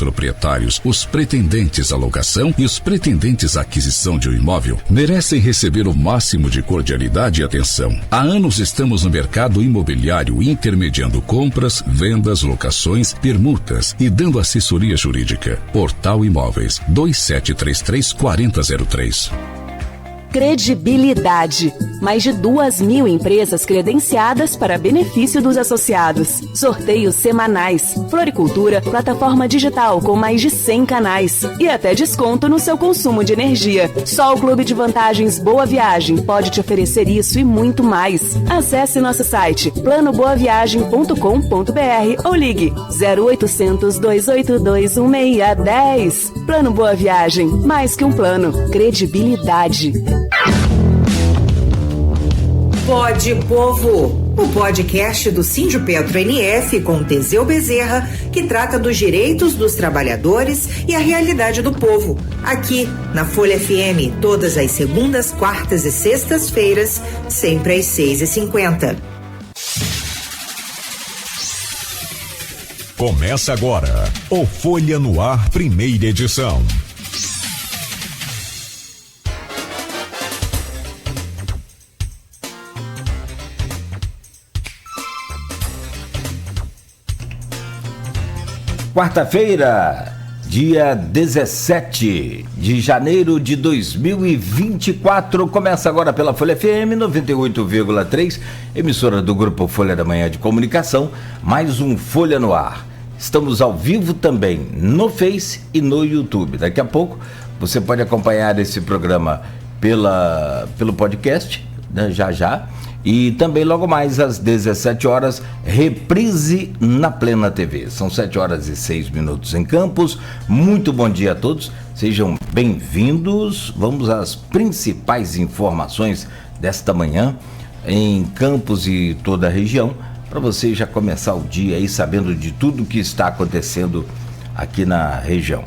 proprietários, os pretendentes à locação e os pretendentes à aquisição de um imóvel merecem receber o máximo de cordialidade e atenção. Há anos estamos no mercado imobiliário intermediando compras, vendas, locações, permutas e dando assessoria jurídica. Portal Imóveis 2733-4003. Credibilidade. Mais de 2.000 empresas credenciadas para benefício dos associados. Sorteios semanais. Floricultura, plataforma digital com mais de 100 canais. E até desconto no seu consumo de energia. Só o Clube de Vantagens Boa Viagem pode te oferecer isso e muito mais. Acesse nosso site planoboaviagem.com.br ou ligue 0800 282 1610. Plano Boa Viagem. Mais que um plano. Credibilidade. Pode Povo, o podcast do Sindipetro NF com Teseu Bezerra, que trata dos direitos dos trabalhadores e a realidade do povo. Aqui na Folha FM, todas as segundas, quartas e sextas-feiras, sempre às 6h50. Começa agora o Folha no Ar, primeira edição. Quarta-feira, dia 17 de janeiro de 2024, começa agora pela Folha FM 98,3, emissora do Grupo Folha da Manhã de Comunicação, mais um Folha no Ar. Estamos ao vivo também no Face e no YouTube. Daqui a pouco você pode acompanhar esse programa pelo podcast, né, já. E também logo mais às 17 horas, reprise na Plena TV. São 7h06 em Campos. Muito bom dia a todos, sejam bem-vindos. Vamos às principais informações desta manhã em Campos e toda a região, para você já começar o dia aí sabendo de tudo que está acontecendo aqui na região.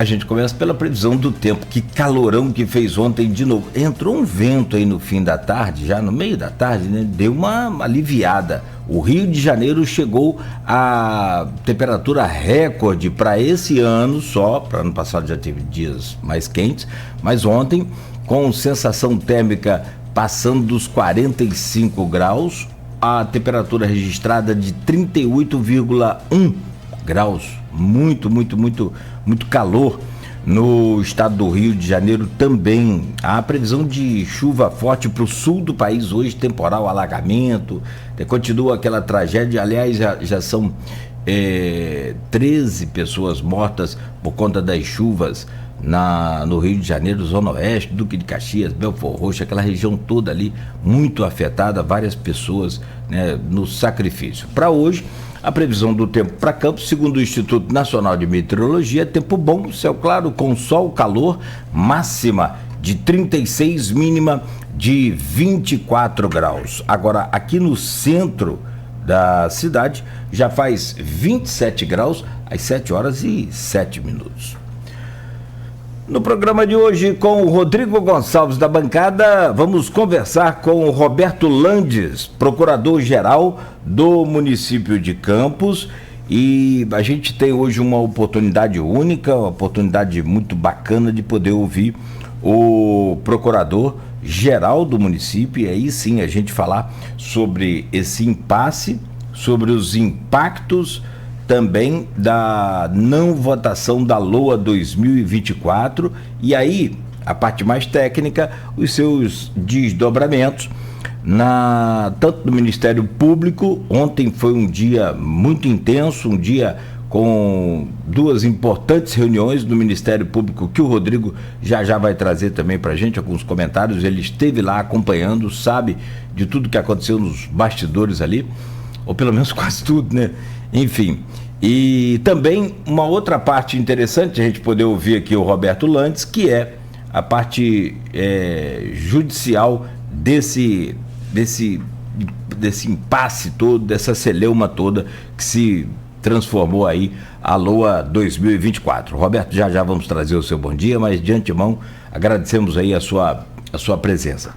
A gente começa pela previsão do tempo. Que calorão que fez ontem de novo. Entrou um vento aí no fim da tarde, já no meio da tarde, né? Deu uma aliviada. O Rio de Janeiro chegou a temperatura recorde para esse ano só. Para ano passado já teve dias mais quentes, mas ontem, com sensação térmica passando dos 45 graus, a temperatura registrada de 38,1 graus. Muito calor no estado do Rio de Janeiro também. Há previsão de chuva forte para o sul do país hoje, temporal, alagamento, continua aquela tragédia. Aliás, já são 13 pessoas mortas por conta das chuvas no Rio de Janeiro, Zona Oeste, Duque de Caxias, Belford Roxo, aquela região toda ali muito afetada, várias pessoas, né, no sacrifício. Para hoje, a previsão do tempo para Campos, segundo o Instituto Nacional de Meteorologia, tempo bom, céu claro, com sol, calor, máxima de 36, mínima de 24 graus. Agora, aqui no centro da cidade, já faz 27 graus, às 7h07. No programa de hoje, com o Rodrigo Gonçalves da bancada, vamos conversar com o Roberto Landes, procurador-geral do município de Campos, e a gente tem hoje uma oportunidade única, uma oportunidade muito bacana de poder ouvir o procurador-geral do município, e aí sim a gente falar sobre esse impasse, sobre os impactos também da não votação da LOA 2024, e aí a parte mais técnica, os seus desdobramentos tanto no Ministério Público. Ontem foi um dia muito intenso, um dia com duas importantes reuniões do Ministério Público, que o Rodrigo já vai trazer também para a gente alguns comentários. Ele esteve lá acompanhando, sabe de tudo que aconteceu nos bastidores ali, ou pelo menos quase tudo, né? Enfim, e também uma outra parte interessante a gente poder ouvir aqui o Roberto Landes, que é a parte judicial desse impasse todo, dessa celeuma toda que se transformou aí a LOA 2024. Roberto, já vamos trazer o seu bom dia, mas de antemão agradecemos aí a sua presença.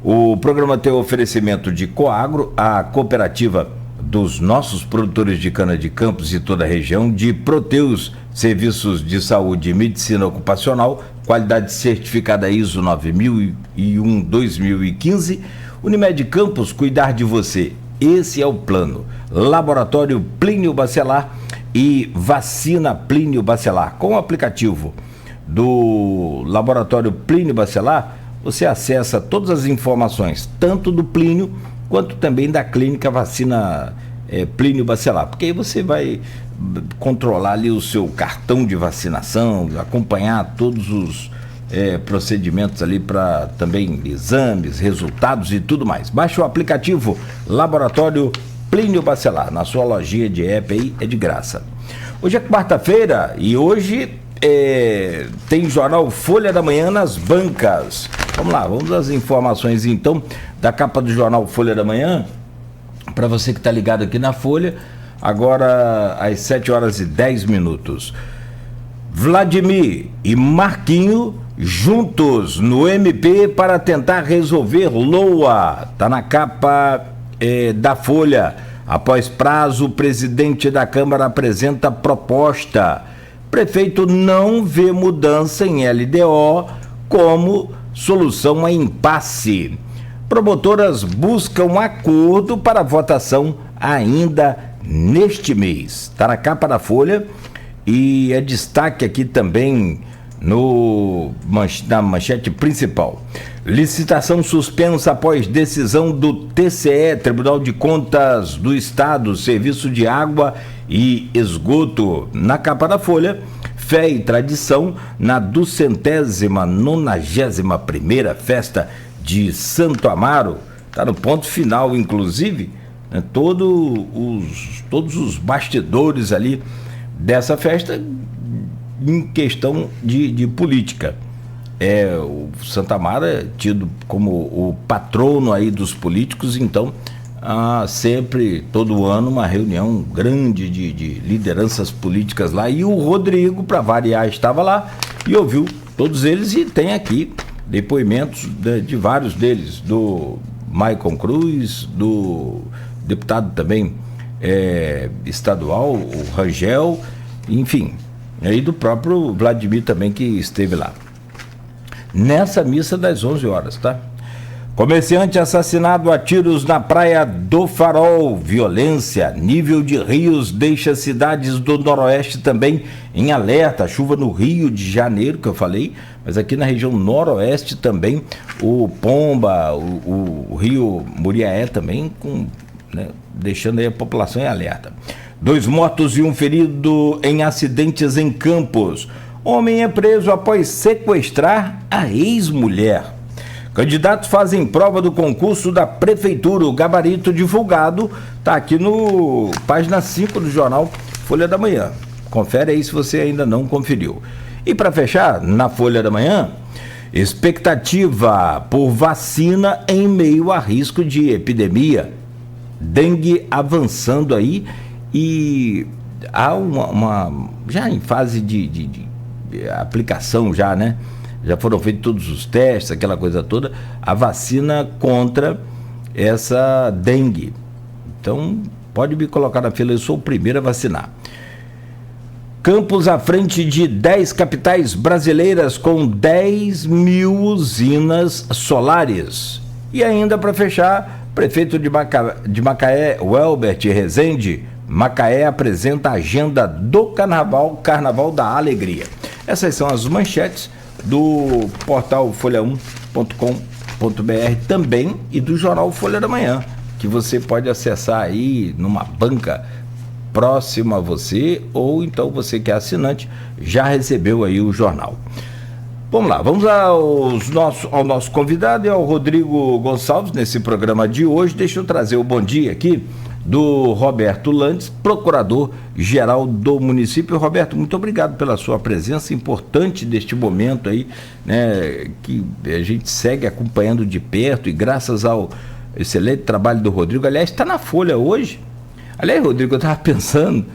O programa tem o oferecimento de Coagro, a cooperativa dos nossos produtores de cana-de-campos e toda a região, de Proteus, Serviços de Saúde e Medicina Ocupacional, qualidade certificada ISO 9001-2015, Unimed Campos, cuidar de você, esse é o plano. Laboratório Plínio Bacelar e Vacina Plínio Bacelar. Com o aplicativo do Laboratório Plínio Bacelar, você acessa todas as informações, tanto do Plínio quanto também da clínica Vacina Plínio Bacelar, porque aí você vai controlar ali o seu cartão de vacinação, acompanhar todos os procedimentos ali para também exames, resultados e tudo mais. Baixe o aplicativo Laboratório Plínio Bacelar, na sua lojinha de app aí, é de graça. Hoje é quarta-feira e hoje tem jornal Folha da Manhã nas bancas. Vamos lá, vamos às informações então da capa do jornal Folha da Manhã, para você que está ligado aqui na Folha, agora às 7h10. Vladimir e Marquinho juntos no MP para tentar resolver LOA. Está na capa da Folha. Após prazo, o presidente da Câmara apresenta proposta. Prefeito não vê mudança em LDO como solução a impasse. Promotoras buscam acordo para votação ainda neste mês. Está na capa da Folha e é destaque aqui também na manchete principal. Licitação suspensa após decisão do TCE, Tribunal de Contas do Estado, Serviço de Água e Esgoto. Na capa da Folha, fé e tradição na 291ª festa de Santo Amaro. Está no ponto final, inclusive, né, todos os bastidores ali dessa festa em questão de política. O Santo Amaro é tido como o patrono aí dos políticos, então há sempre, todo ano, uma reunião grande de lideranças políticas lá, e o Rodrigo, para variar, estava lá e ouviu todos eles, e tem aqui depoimentos de vários deles, do Maicon Cruz, do deputado também estadual, o Rangel, enfim, e do próprio Vladimir também, que esteve lá nessa missa das 11h, tá? Comerciante assassinado a tiros na praia do Farol. Violência, nível de rios deixa cidades do Noroeste também em alerta. Chuva no Rio de Janeiro, que eu falei, mas aqui na região Noroeste também, o Pomba, o Rio Muriaé também, deixando aí a população em alerta. 2 mortos e 1 ferido em acidentes em Campos. Homem é preso após sequestrar a ex-mulher. Candidatos fazem prova do concurso da Prefeitura. O gabarito divulgado está aqui no página 5 do jornal Folha da Manhã. Confere aí se você ainda não conferiu. E para fechar, na Folha da Manhã, expectativa por vacina em meio a risco de epidemia. Dengue avançando aí, e há uma já em fase de aplicação já, né? Já foram feitos todos os testes, aquela coisa toda, a vacina contra essa dengue. Então, pode me colocar na fila, eu sou o primeiro a vacinar. Campos à frente de 10 capitais brasileiras com 10 mil usinas solares. E ainda para fechar, prefeito de Macaé, Welbert Rezende, Macaé apresenta a agenda do Carnaval da Alegria. Essas são as manchetes do portal folha1.com.br também, e do jornal Folha da Manhã, que você pode acessar aí numa banca próxima a você, ou então você que é assinante já recebeu aí o jornal. Vamos lá, vamos ao nosso convidado, ao Rodrigo Gonçalves, nesse programa de hoje. Deixa eu trazer o bom dia aqui do Roberto Landes, procurador-geral do município. Roberto, muito obrigado pela sua presença importante deste momento aí, né, que a gente segue acompanhando de perto, e graças ao excelente trabalho do Rodrigo. Aliás, está na Folha hoje. Aliás, Rodrigo, eu estava pensando,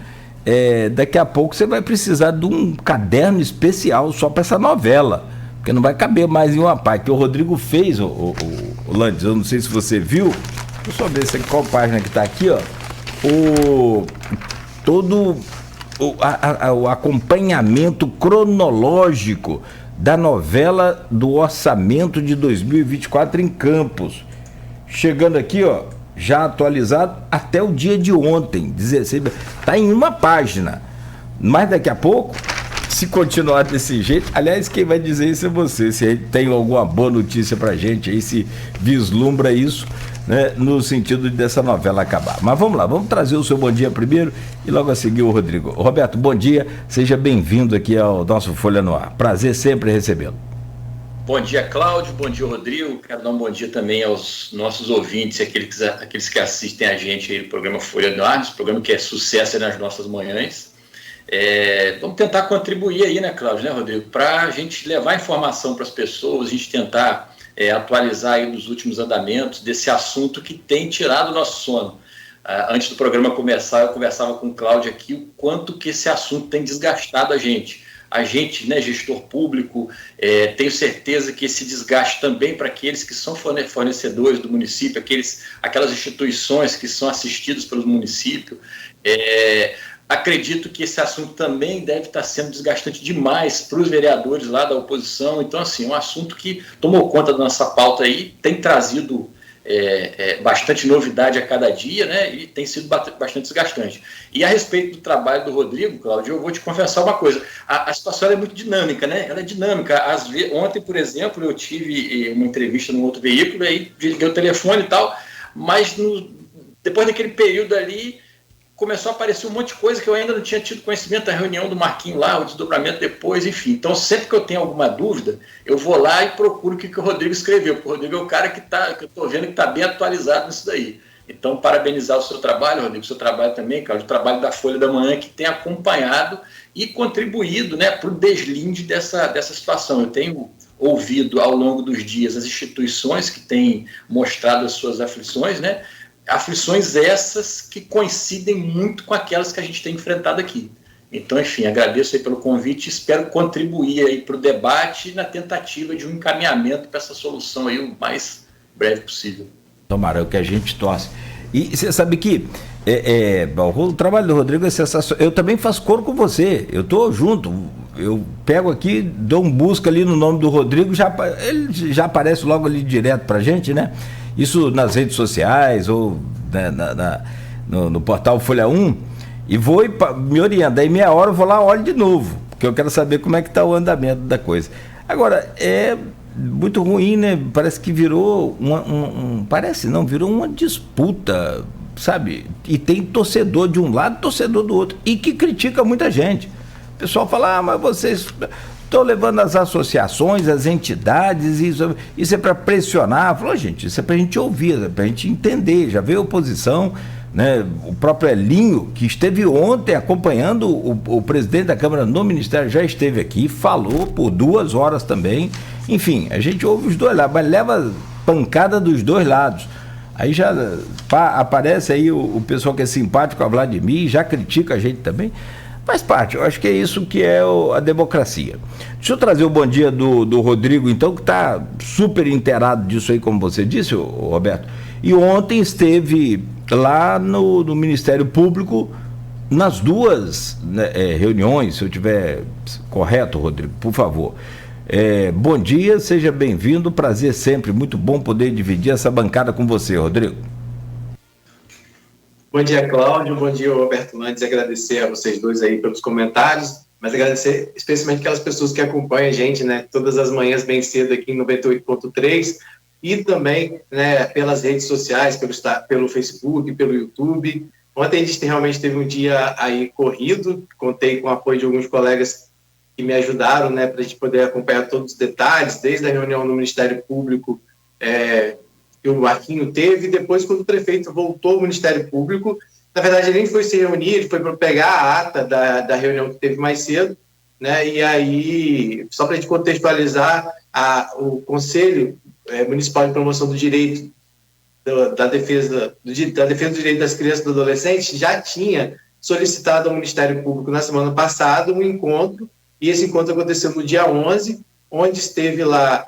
daqui a pouco você vai precisar de um caderno especial só para essa novela, porque não vai caber mais em uma parte, que o Rodrigo fez, o Landes, eu não sei se você viu. Deixa eu só ver qual página que está aqui, ó. todo o acompanhamento cronológico da novela do orçamento de 2024 em Campos. Chegando aqui, ó, já atualizado até o dia de ontem, 16, tá em uma página. Mas daqui a pouco, se continuar desse jeito, aliás, quem vai dizer isso é você, se tem alguma boa notícia pra gente aí, se vislumbra isso, né, no sentido dessa novela acabar. Mas vamos lá, vamos trazer o seu bom dia primeiro e logo a seguir o Rodrigo. Roberto, bom dia, seja bem-vindo aqui ao nosso Folha no Ar. Prazer sempre recebê-lo. Bom dia, Cláudio, bom dia, Rodrigo. Quero dar um bom dia também aos nossos ouvintes, aqueles que assistem a gente aí no programa Folha no Ar, esse programa que é sucesso aí nas nossas manhãs. Vamos tentar contribuir aí, né, Cláudio, né, Rodrigo, para a gente levar informação para as pessoas, a gente tentar atualizar aí nos últimos andamentos desse assunto que tem tirado o nosso sono. Antes do programa começar, eu conversava com o Cláudio aqui o quanto que esse assunto tem desgastado a gente. A gente, né, gestor público, tenho certeza que esse desgaste também para aqueles que são fornecedores do município, aquelas instituições que são assistidas pelo município. Acredito que esse assunto também deve estar sendo desgastante demais para os vereadores lá da oposição. Então, assim, é um assunto que tomou conta da nossa pauta aí, tem trazido bastante novidade a cada dia, né? E tem sido bastante desgastante. E a respeito do trabalho do Rodrigo, Cláudio, eu vou te confessar uma coisa. A situação é muito dinâmica, né? Ela é dinâmica. Ontem, por exemplo, eu tive uma entrevista num outro veículo, aí liguei o telefone e tal, mas depois daquele período ali, começou a aparecer um monte de coisa que eu ainda não tinha tido conhecimento da reunião do Marquinhos lá, o desdobramento depois, enfim. Então, sempre que eu tenho alguma dúvida, eu vou lá e procuro o que o Rodrigo escreveu, porque o Rodrigo é o cara que eu estou vendo que está bem atualizado nisso daí. Então, parabenizar o seu trabalho, Rodrigo, o seu trabalho também, Cláudio, o trabalho da Folha da Manhã, que tem acompanhado e contribuído, né, para o deslinde dessa situação. Eu tenho ouvido ao longo dos dias as instituições que têm mostrado as suas aflições, né? Aflições essas que coincidem muito com aquelas que a gente tem enfrentado aqui. Então, enfim, agradeço aí pelo convite e espero contribuir aí para o debate na tentativa de um encaminhamento para essa solução aí o mais breve possível. Tomara, é o que a gente torce. E você sabe que o trabalho do Rodrigo é sensacional. Eu também faço coro com você, eu estou junto. Eu pego aqui, dou um busca ali no nome do Rodrigo, ele já aparece logo ali direto pra gente, né? Isso nas redes sociais ou no portal Folha 1, e vou me orientando. Daí meia hora eu vou lá, olho de novo, porque eu quero saber como é que está o andamento da coisa. Agora, é muito ruim, né? Parece que virou virou uma disputa, sabe? E tem torcedor de um lado, torcedor do outro, e que critica muita gente. O pessoal fala, mas vocês estão levando as associações, as entidades, isso é para pressionar. Falou, gente, isso é para a gente ouvir, é para a gente entender. Já veio a oposição, né? O próprio Elinho, que esteve ontem acompanhando o presidente da Câmara no Ministério, já esteve aqui, falou por 2 horas também. Enfim, a gente ouve os dois lados, mas leva pancada dos dois lados. Aí já aparece aí o pessoal que é simpático a Vladimir, já critica a gente também. Faz parte, eu acho que é isso que é a democracia. Deixa eu trazer o bom dia do Rodrigo, então, que está super inteirado disso aí, como você disse, Roberto. E ontem esteve lá no Ministério Público, nas 2 reuniões, se eu estiver correto, Rodrigo, por favor. Bom dia, seja bem-vindo, prazer sempre, muito bom poder dividir essa bancada com você, Rodrigo. Bom dia, Cláudio. Bom dia, Roberto. Antes, agradecer a vocês dois aí pelos comentários, mas agradecer especialmente aquelas pessoas que acompanham a gente, né, todas as manhãs bem cedo aqui em 98.3 e também, né, pelas redes sociais, pelo Facebook, pelo YouTube. Ontem a gente realmente teve um dia aí corrido, contei com o apoio de alguns colegas que me ajudaram, né, para a gente poder acompanhar todos os detalhes, desde a reunião no Ministério Público, que o Marquinho teve, e depois, quando o prefeito voltou ao Ministério Público, na verdade ele nem foi se reunir, ele foi para pegar a ata da reunião que teve mais cedo, né? E aí, só para a gente contextualizar, o Conselho Municipal de Promoção do Direito, da defesa do direito das crianças e dos adolescentes, já tinha solicitado ao Ministério Público na semana passada um encontro, e esse encontro aconteceu no dia 11, onde esteve lá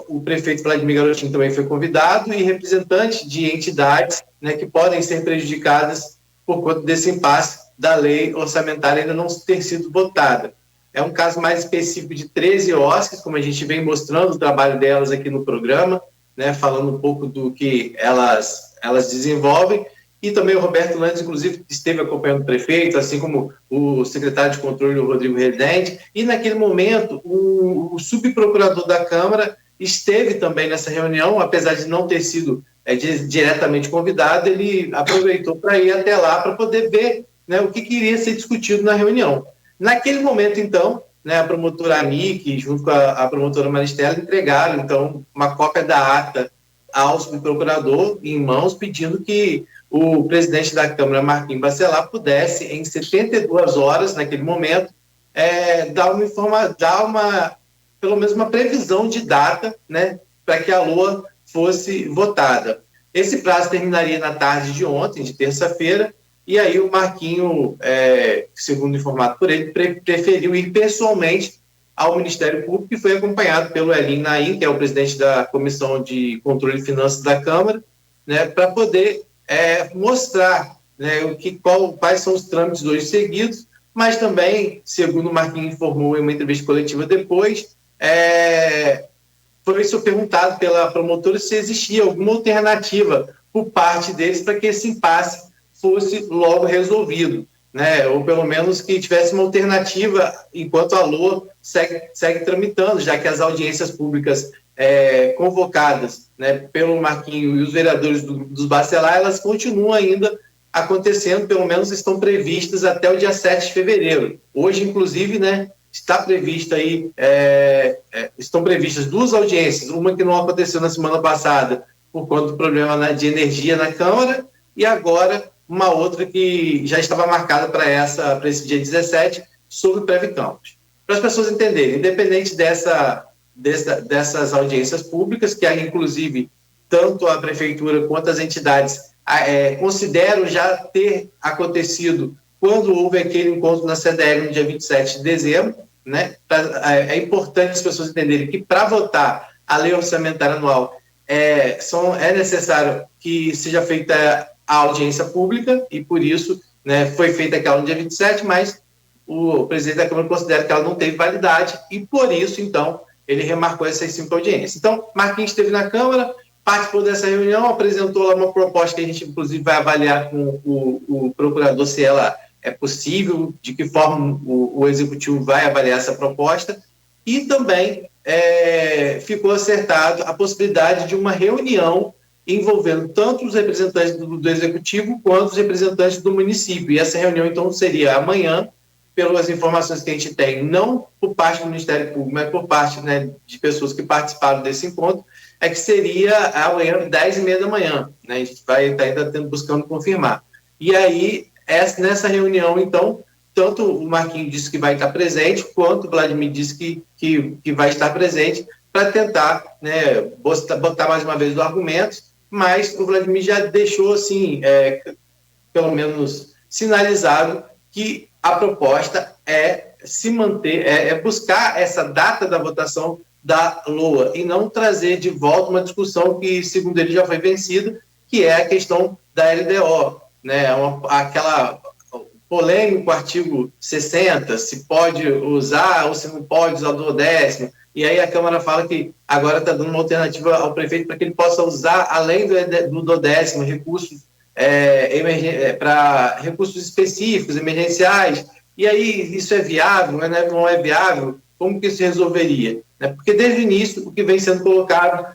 o prefeito Vladimir Garotinho também foi convidado, e representantes de entidades, né, que podem ser prejudicadas por conta desse impasse da lei orçamentária ainda não ter sido votada. É um caso mais específico de 13 OSCs, como a gente vem mostrando o trabalho delas aqui no programa, né, falando um pouco do que elas desenvolvem, e também o Roberto Landes, inclusive, esteve acompanhando o prefeito, assim como o secretário de controle, o Rodrigo Redende, e naquele momento o subprocurador da Câmara esteve também nessa reunião, apesar de não ter sido diretamente convidado, ele aproveitou para ir até lá para poder ver, né, o que iria ser discutido na reunião. Naquele momento, então, né, a promotora Anique, junto com a promotora Maristela, entregaram, então, uma cópia da ata ao subprocurador em mãos, pedindo que o presidente da Câmara, Marquinhos Bacelar, pudesse, em 72 horas, naquele momento, dar pelo menos uma previsão de data, né, para que a LOA fosse votada. Esse prazo terminaria na tarde de ontem, de terça-feira, e aí o Marquinho, segundo informado por ele, preferiu ir pessoalmente ao Ministério Público, e foi acompanhado pelo Elim Naim, que é o presidente da Comissão de Controle de Finanças da Câmara, né, para poder mostrar, né, quais são os trâmites hoje seguidos, mas também, segundo o Marquinhos informou em uma entrevista coletiva depois, foi isso perguntado pela promotora se existia alguma alternativa por parte deles para que esse impasse fosse logo resolvido, né? Ou pelo menos que tivesse uma alternativa enquanto a LOA segue tramitando, já que as audiências públicas convocadas, né, pelo Marquinho e os vereadores dos Bacelar, elas continuam ainda acontecendo, pelo menos estão previstas até o dia 7 de fevereiro. Hoje, inclusive, né, está prevista aí, estão previstas 2 audiências, uma que não aconteceu na semana passada por conta do problema de energia na Câmara, e agora uma outra que já estava marcada para esse dia 17, sobre o Previcampos. Para as pessoas entenderem, independente dessas audiências públicas, que inclusive tanto a Prefeitura quanto as entidades consideram já ter acontecido quando houve aquele encontro na CDL no dia 27 de dezembro, né? É importante as pessoas entenderem que para votar a lei orçamentária anual é necessário que seja feita a audiência pública, e por isso, né, foi feita aquela no dia 27, mas o presidente da Câmara considera que ela não teve validade, e por isso, então, ele remarcou essas 5 audiências. Então, Marquinhos esteve na Câmara, participou dessa reunião, apresentou lá uma proposta que a gente, inclusive, vai avaliar com o procurador se ela é possível, de que forma o Executivo vai avaliar essa proposta, e também ficou acertado a possibilidade de uma reunião envolvendo tanto os representantes do Executivo quanto os representantes do município. E essa reunião, então, seria amanhã, pelas informações que a gente tem, não por parte do Ministério Público, mas por parte, né, de pessoas que participaram desse encontro, que seria amanhã, 10h30 da manhã. Né? A gente vai estar ainda buscando confirmar. E aí, nessa reunião, então, tanto o Marquinhos disse que vai estar presente, quanto o Vladimir disse que vai estar presente para tentar, né, botar mais uma vez os argumentos, mas o Vladimir já deixou, assim, pelo menos sinalizado, que a proposta é se manter, buscar essa data da votação da LOA e não trazer de volta uma discussão que, segundo ele, já foi vencida, que é a questão da LDO, né? Aquela polêmico artigo 60, se pode usar ou se não pode usar o 10º, e aí a Câmara fala que agora está dando uma alternativa ao prefeito para que ele possa usar, além do 10º, recursos para recursos específicos, emergenciais. E aí isso é viável, não é viável? Como que isso resolveria? Porque desde o início o que vem sendo colocado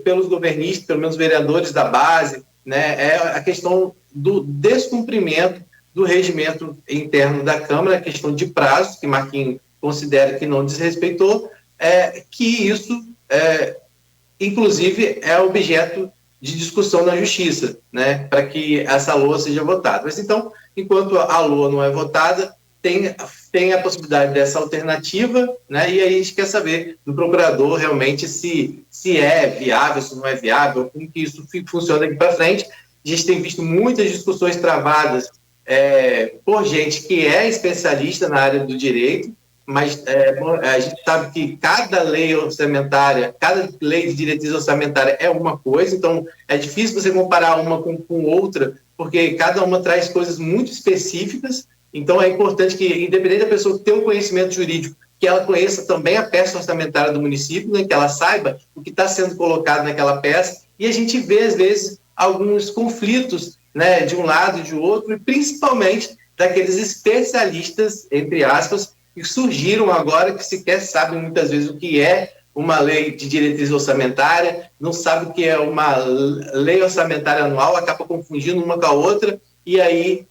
pelos governistas, pelo menos vereadores da base, né, é a questão do descumprimento do regimento interno da Câmara, a questão de prazos, que Marquinhos considera que não desrespeitou, que isso, inclusive, é objeto de discussão na Justiça, né, para que essa LOA seja votada. Mas, então, enquanto a LOA não é votada, tem a possibilidade dessa alternativa, né, e aí a gente quer saber do procurador realmente se é viável, se não é viável, como que isso funciona daqui para frente. A gente tem visto muitas discussões travadas por gente que é especialista na área do direito, mas a gente sabe que cada lei orçamentária, cada lei de diretriz orçamentária é uma coisa, então é difícil você comparar uma com outra, porque cada uma traz coisas muito específicas. Então, é importante que, independente da pessoa ter um conhecimento jurídico, que ela conheça também a peça orçamentária do município, né, que ela saiba o que está sendo colocado naquela peça. E a gente vê, às vezes, alguns conflitos, né, de um lado e de outro, e principalmente daqueles especialistas, entre aspas, que surgiram agora, que sequer sabem muitas vezes o que é uma lei de diretriz orçamentária, não sabe o que é uma lei orçamentária anual, acaba confundindo uma com a outra, e aí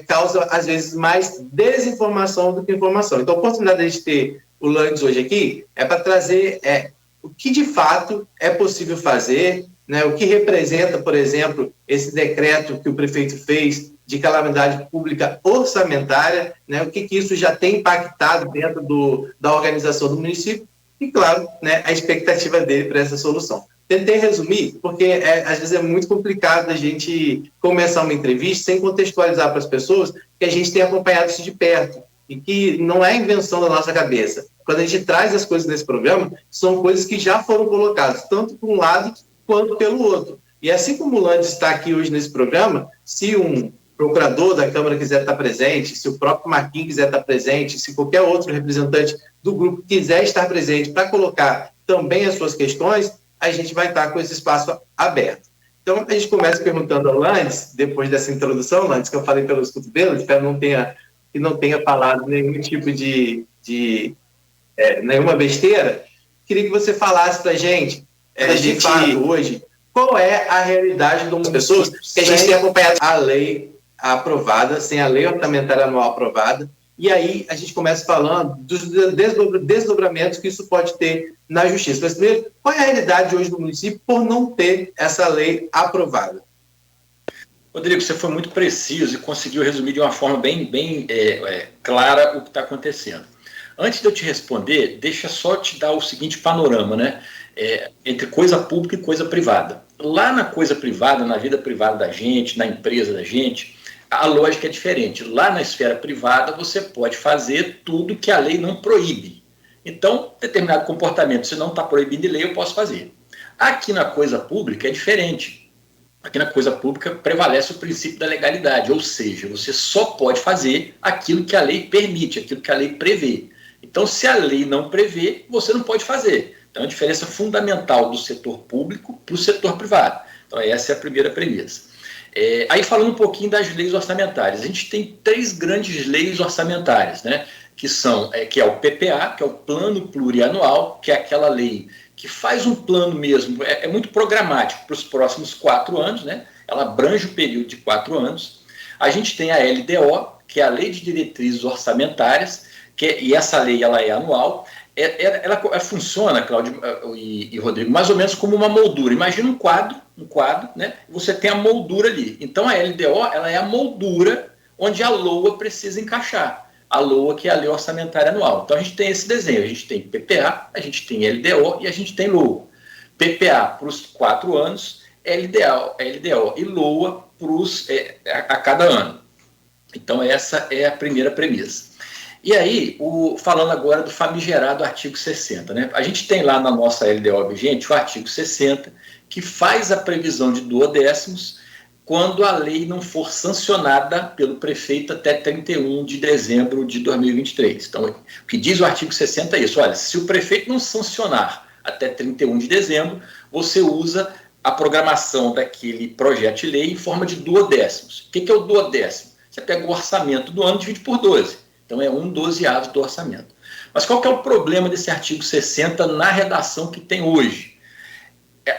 causa, às vezes, mais desinformação do que informação. Então, a oportunidade de a gente ter o Landes hoje aqui é para trazer o que, de fato, é possível fazer, né, o que representa, por exemplo, esse decreto que o prefeito fez de calamidade pública orçamentária, né, o que isso já tem impactado dentro da organização do município e, claro, né, a expectativa dele para essa solução. Tentei resumir, porque às vezes é muito complicado a gente começar uma entrevista sem contextualizar para as pessoas que a gente tem acompanhado isso de perto e que não é invenção da nossa cabeça. Quando a gente traz as coisas nesse programa, são coisas que já foram colocadas, tanto por um lado quanto pelo outro. E assim como o Landes está aqui hoje nesse programa, se um procurador da Câmara quiser estar presente, se o próprio Marquinhos quiser estar presente, se qualquer outro representante do grupo quiser estar presente para colocar também as suas questões, a gente vai estar com esse espaço aberto. Então, a gente começa perguntando ao Landes, depois dessa introdução, Landes, que eu falei pelos cotovelos, espero que não tenha falado nenhum tipo de nenhuma besteira, queria que você falasse para a gente, de fato, hoje, qual é a realidade das pessoas que a gente tem acompanhado a lei aprovada, sem a lei orçamentária anual aprovada, e aí a gente começa falando dos desdobramentos que isso pode ter na justiça. Mas primeiro, qual é a realidade hoje do município por não ter essa lei aprovada? Rodrigo, você foi muito preciso e conseguiu resumir de uma forma bem clara o que está acontecendo. Antes de eu te responder, deixa só te dar o seguinte panorama, né? Entre coisa pública e coisa privada. Lá na coisa privada, na vida privada da gente, na empresa da gente, a lógica é diferente. Lá na esfera privada, você pode fazer tudo que a lei não proíbe. Então, determinado comportamento, se não está proibido em lei, eu posso fazer. Aqui na coisa pública é diferente. Aqui na coisa pública prevalece o princípio da legalidade, ou seja, você só pode fazer aquilo que a lei permite, aquilo que a lei prevê. Então, se a lei não prevê, você não pode fazer. Então, a diferença fundamental do setor público para o setor privado. Então, essa é a primeira premissa. Aí, falando um pouquinho das leis orçamentárias, a gente tem 3 grandes leis orçamentárias, né? Que é o PPA, que é o Plano Plurianual, que é aquela lei que faz um plano mesmo, é muito programático para os próximos 4 anos, né? Ela abrange o período de 4 anos. A gente tem a LDO, que é a Lei de Diretrizes Orçamentárias, e essa lei ela é anual. Ela funciona, Cláudio e Rodrigo, mais ou menos como uma moldura. Imagina um quadro, né? Você tem a moldura ali. Então a LDO ela é a moldura onde a LOA precisa encaixar. A LOA, que é a Lei Orçamentária Anual. Então a gente tem esse desenho, a gente tem PPA, a gente tem LDO e a gente tem LOA. PPA para os 4 anos, LDO e LOA a cada ano. Então essa é a primeira premissa. E aí, falando agora do famigerado artigo 60, né? A gente tem lá na nossa LDO vigente o artigo 60, que faz a previsão de duodécimos quando a lei não for sancionada pelo prefeito até 31 de dezembro de 2023. Então, o que diz o artigo 60 é isso: olha, se o prefeito não sancionar até 31 de dezembro, você usa a programação daquele projeto de lei em forma de duodécimos. O que é o duodécimo? Você pega o orçamento do ano e divide por 12. Então, é 1/12 do orçamento. Mas qual que é o problema desse artigo 60 na redação que tem hoje?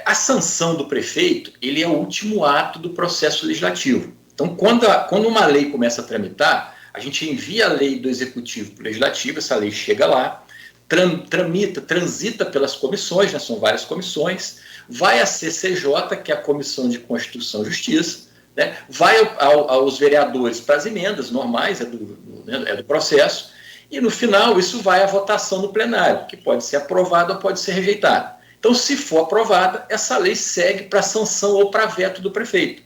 A sanção do prefeito, ele é o último ato do processo legislativo. Então, quando uma lei começa a tramitar, a gente envia a lei do Executivo para o Legislativo, essa lei chega lá, transita pelas comissões, né, são várias comissões, vai à CCJ, que é a Comissão de Constituição e Justiça, né, vai aos vereadores para as emendas normais, é do processo, e no final isso vai à votação no plenário, que pode ser aprovada ou pode ser rejeitada. Então, se for aprovada, essa lei segue para sanção ou para veto do prefeito.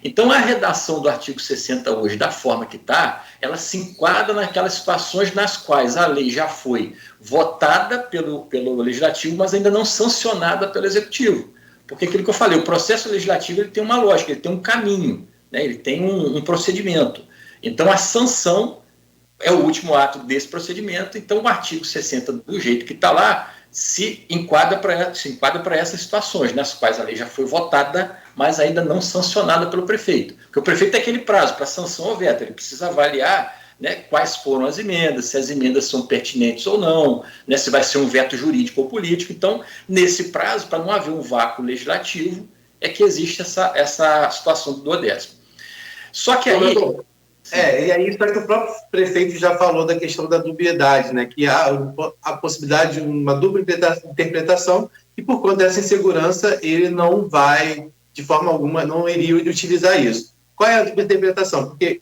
Então, a redação do artigo 60 hoje, da forma que está, ela se enquadra naquelas situações nas quais a lei já foi votada pelo Legislativo, mas ainda não sancionada pelo Executivo. Porque aquilo que eu falei, o processo legislativo ele tem uma lógica, ele tem um caminho. né? Ele tem um procedimento. Então, a sanção é o último ato desse procedimento. Então, o artigo 60, do jeito que está lá, se enquadra para essas situações, nas quais a lei já foi votada, mas ainda não sancionada pelo prefeito. Porque o prefeito tem aquele prazo para sanção ou veto, ele precisa avaliar, né, quais foram as emendas, se as emendas são pertinentes ou não, né, se vai ser um veto jurídico ou político. Então, nesse prazo, para não haver um vácuo legislativo, é que existe essa situação do duodécimo. Só que aí... e aí só que o próprio prefeito já falou da questão da dubiedade, né, que há a possibilidade de uma dupla interpretação e por conta dessa insegurança ele não vai, de forma alguma, não iria utilizar isso. Qual é a dupla interpretação? Porque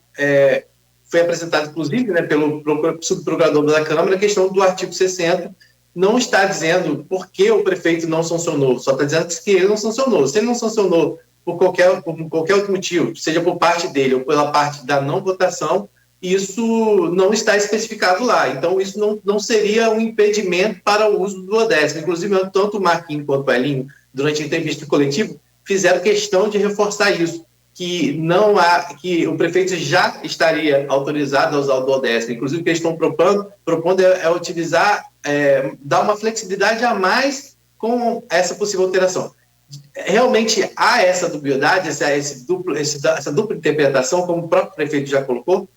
foi apresentado, inclusive, né, pelo subprocurador da Câmara, a questão do artigo 60, não está dizendo por que o prefeito não sancionou, só está dizendo que ele não sancionou. Se ele não sancionou por qualquer outro motivo, seja por parte dele ou pela parte da não votação, isso não está especificado lá. Então, isso não seria um impedimento para o uso do duodécimo. Inclusive, tanto o Marquinhos quanto o Elinho, durante a entrevista coletiva, fizeram questão de reforçar isso, que o prefeito já estaria autorizado a usar o duodécimo. Inclusive, o que eles estão propondo é utilizar, dar uma flexibilidade a mais com essa possível alteração. Realmente há essa dubiedade, essa dupla interpretação, como o próprio prefeito já colocou?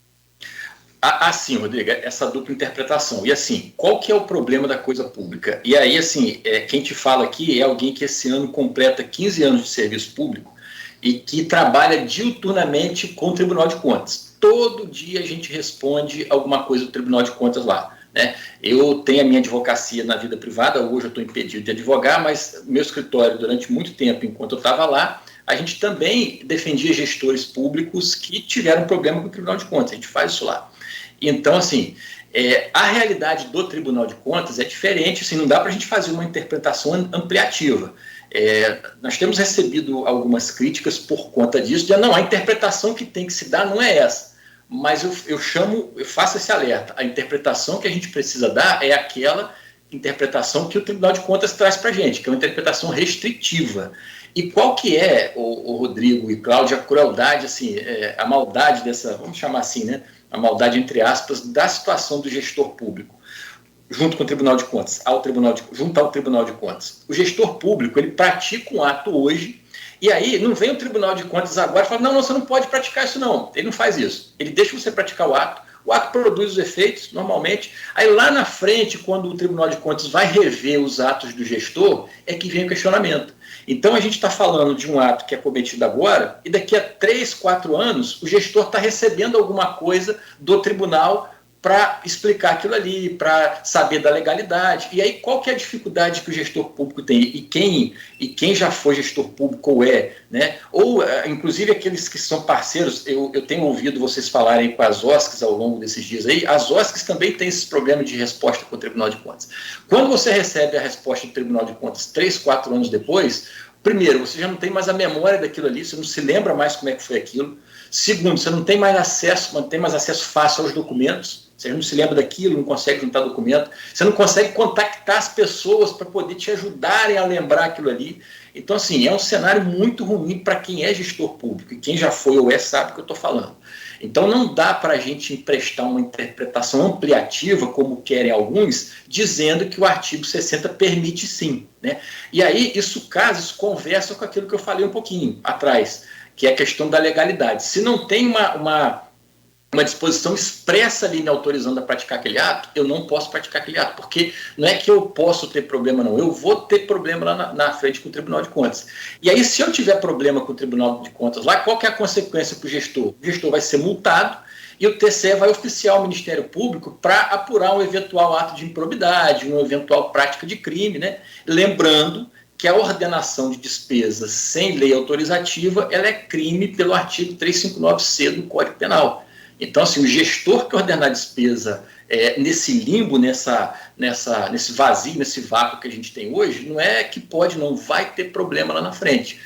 Sim, Rodrigo, essa dupla interpretação. E assim, qual que é o problema da coisa pública? E aí, assim, quem te fala aqui é alguém que esse ano completa 15 anos de serviço público e que trabalha diuturnamente com o Tribunal de Contas. Todo dia a gente responde alguma coisa do Tribunal de Contas lá, né? Eu tenho a minha advocacia na vida privada, hoje eu estou impedido de advogar, mas meu escritório, durante muito tempo, enquanto eu estava lá, a gente também defendia gestores públicos que tiveram problema com o Tribunal de Contas, a gente faz isso lá. Então, assim, a realidade do Tribunal de Contas é diferente, assim, não dá para a gente fazer uma interpretação ampliativa. Nós temos recebido algumas críticas por conta disso, de não, a interpretação que tem que se dar não é essa. Mas eu faço esse alerta. A interpretação que a gente precisa dar é aquela interpretação que o Tribunal de Contas traz para a gente, que é uma interpretação restritiva. E qual que é, o Rodrigo e Cláudia, a crueldade, assim, a maldade dessa, vamos chamar assim, né, a maldade, entre aspas, da situação do gestor público, junto com o Tribunal de Contas, junto ao Tribunal de Contas. O gestor público, ele pratica um ato hoje, e aí não vem o Tribunal de Contas agora e fala, não, você não pode praticar isso não. Ele não faz isso. Ele deixa você praticar o ato produz os efeitos, normalmente. Aí lá na frente, quando o Tribunal de Contas vai rever os atos do gestor, é que vem o questionamento. Então a gente está falando de um ato que é cometido agora, e daqui a 3, 4 anos, o gestor está recebendo alguma coisa do tribunal para explicar aquilo ali, para saber da legalidade. E aí, qual que é a dificuldade que o gestor público tem? E quem já foi gestor público ou né? Ou, inclusive, aqueles que são parceiros, eu tenho ouvido vocês falarem com as OSCs ao longo desses dias aí, as OSCs também têm esse problema de resposta com o Tribunal de Contas. Quando você recebe a resposta do Tribunal de Contas 3, 4 anos depois, primeiro, você já não tem mais a memória daquilo ali, você não se lembra mais como é que foi aquilo. Segundo, você não tem mais acesso fácil aos documentos. Você não se lembra daquilo, não consegue juntar documento, você não consegue contactar as pessoas para poder te ajudarem a lembrar aquilo ali. Então, assim, é um cenário muito ruim para quem é gestor público, e quem já foi ou sabe o que eu estou falando. Então, não dá para a gente emprestar uma interpretação ampliativa, como querem alguns, dizendo que o artigo 60 permite sim, né? E aí, isso conversa com aquilo que eu falei um pouquinho atrás, que é a questão da legalidade. Se não tem uma disposição expressa ali me autorizando a praticar aquele ato, eu não posso praticar aquele ato, porque não é que eu posso ter problema, não, eu vou ter problema lá na frente com o Tribunal de Contas. E aí, se eu tiver problema com o Tribunal de Contas lá, qual que é a consequência para o gestor? O gestor vai ser multado e o TCE vai oficiar o Ministério Público para apurar um eventual ato de improbidade, uma eventual prática de crime, né? Lembrando que a ordenação de despesas sem lei autorizativa, ela é crime pelo artigo 359C do Código Penal. Então, assim, o gestor que ordenar a despesa nesse limbo, nesse vazio, nesse vácuo que a gente tem hoje, não é que pode, não vai ter problema lá na frente.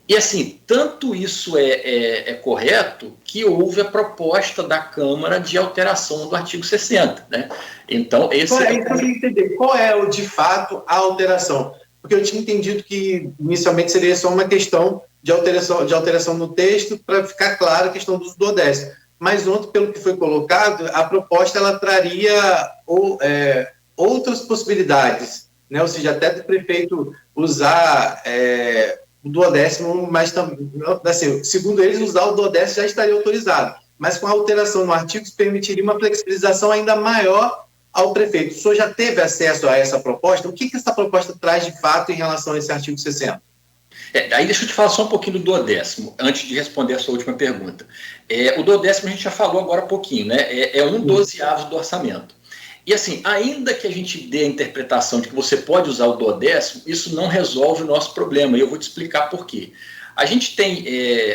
E, assim, tanto isso é correto que houve a proposta da Câmara de alteração do artigo 60, né? Então, qual é, de fato, a alteração? Porque eu tinha entendido que, inicialmente, seria só uma questão de alteração no texto para ficar clara a questão do uso do duodécimo. Mas ontem, pelo que foi colocado, a proposta ela traria outras possibilidades, né? Ou seja, até do prefeito usar o duodécimo, mas assim, segundo eles, usar o duodécimo já estaria autorizado, mas com a alteração no artigo isso permitiria uma flexibilização ainda maior ao prefeito. O senhor já teve acesso a essa proposta? O que essa proposta traz de fato em relação a esse artigo 60? Aí deixa eu te falar só um pouquinho do duodécimo, antes de responder a sua última pergunta. O duodécimo a gente já falou agora há pouquinho, né? É 1/12 do orçamento. E assim, ainda que a gente dê a interpretação de que você pode usar o duodécimo, isso não resolve o nosso problema, e eu vou te explicar por quê. A gente tem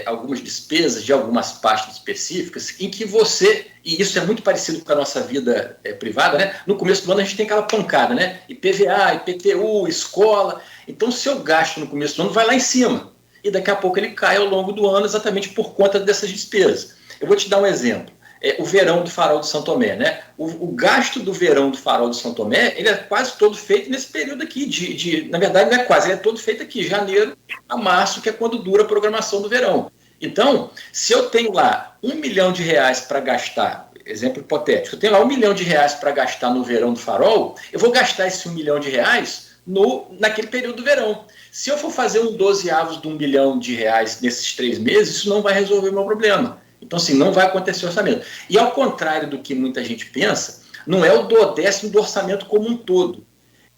algumas despesas de algumas pastas específicas em que você, e isso é muito parecido com a nossa vida privada, né? No começo do ano a gente tem aquela pancada, né? IPVA, IPTU, escola. Então, o seu gasto no começo do ano vai lá em cima. E daqui a pouco ele cai ao longo do ano exatamente por conta dessas despesas. Eu vou te dar um exemplo. O verão do Farol de São Tomé, né? O gasto do verão do Farol de São Tomé, ele é quase todo feito nesse período aqui, na verdade não é quase, ele é todo feito aqui, janeiro a março, que é quando dura a programação do verão. Então, se eu tenho lá R$1 milhão para gastar, exemplo hipotético, eu tenho lá R$1 milhão para gastar no verão do Farol, eu vou gastar esse R$1 milhão naquele período do verão. Se eu for fazer 1/12 de R$1 milhão nesses 3 meses, isso não vai resolver o meu problema. Então, assim, não vai acontecer orçamento. E ao contrário do que muita gente pensa, não é o duodécimo do orçamento como um todo.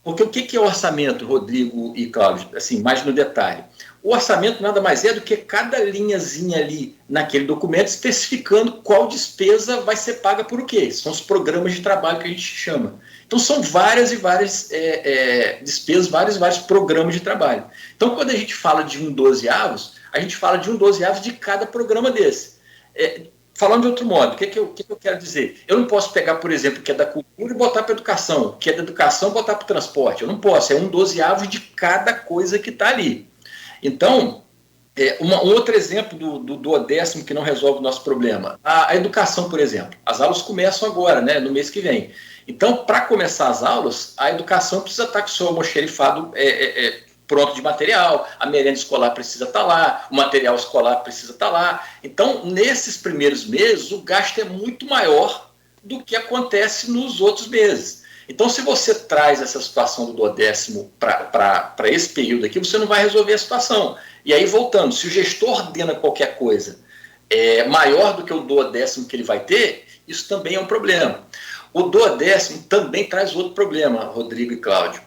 Porque o que é orçamento, Rodrigo e Cláudio? Assim, mais no detalhe. O orçamento nada mais é do que cada linhazinha ali naquele documento especificando qual despesa vai ser paga por o quê. São os programas de trabalho que a gente chama. Então, são várias e várias despesas, vários programas de trabalho. Então, quando a gente fala de 1/12, a gente fala de 1/12 de cada programa desse. Falando de outro modo, o que eu quero dizer? Eu não posso pegar, por exemplo, o que é da cultura e botar para a educação, o que é da educação e botar para o transporte. Eu não posso, é 1/12 de cada coisa que está ali. Então, um outro exemplo do duodécimo que não resolve o nosso problema. A educação, por exemplo. As aulas começam agora, né, no mês que vem. Então, para começar as aulas, a educação precisa estar com o seu almoxerifado pronto de material, a merenda escolar precisa estar lá, o material escolar precisa estar lá. Então, nesses primeiros meses, o gasto é muito maior do que acontece nos outros meses. Então, se você traz essa situação do duodécimo para esse período aqui, você não vai resolver a situação. E aí, voltando, se o gestor ordena qualquer coisa maior do que o duodécimo que ele vai ter, isso também é um problema. O duodécimo também traz outro problema, Rodrigo e Cláudio.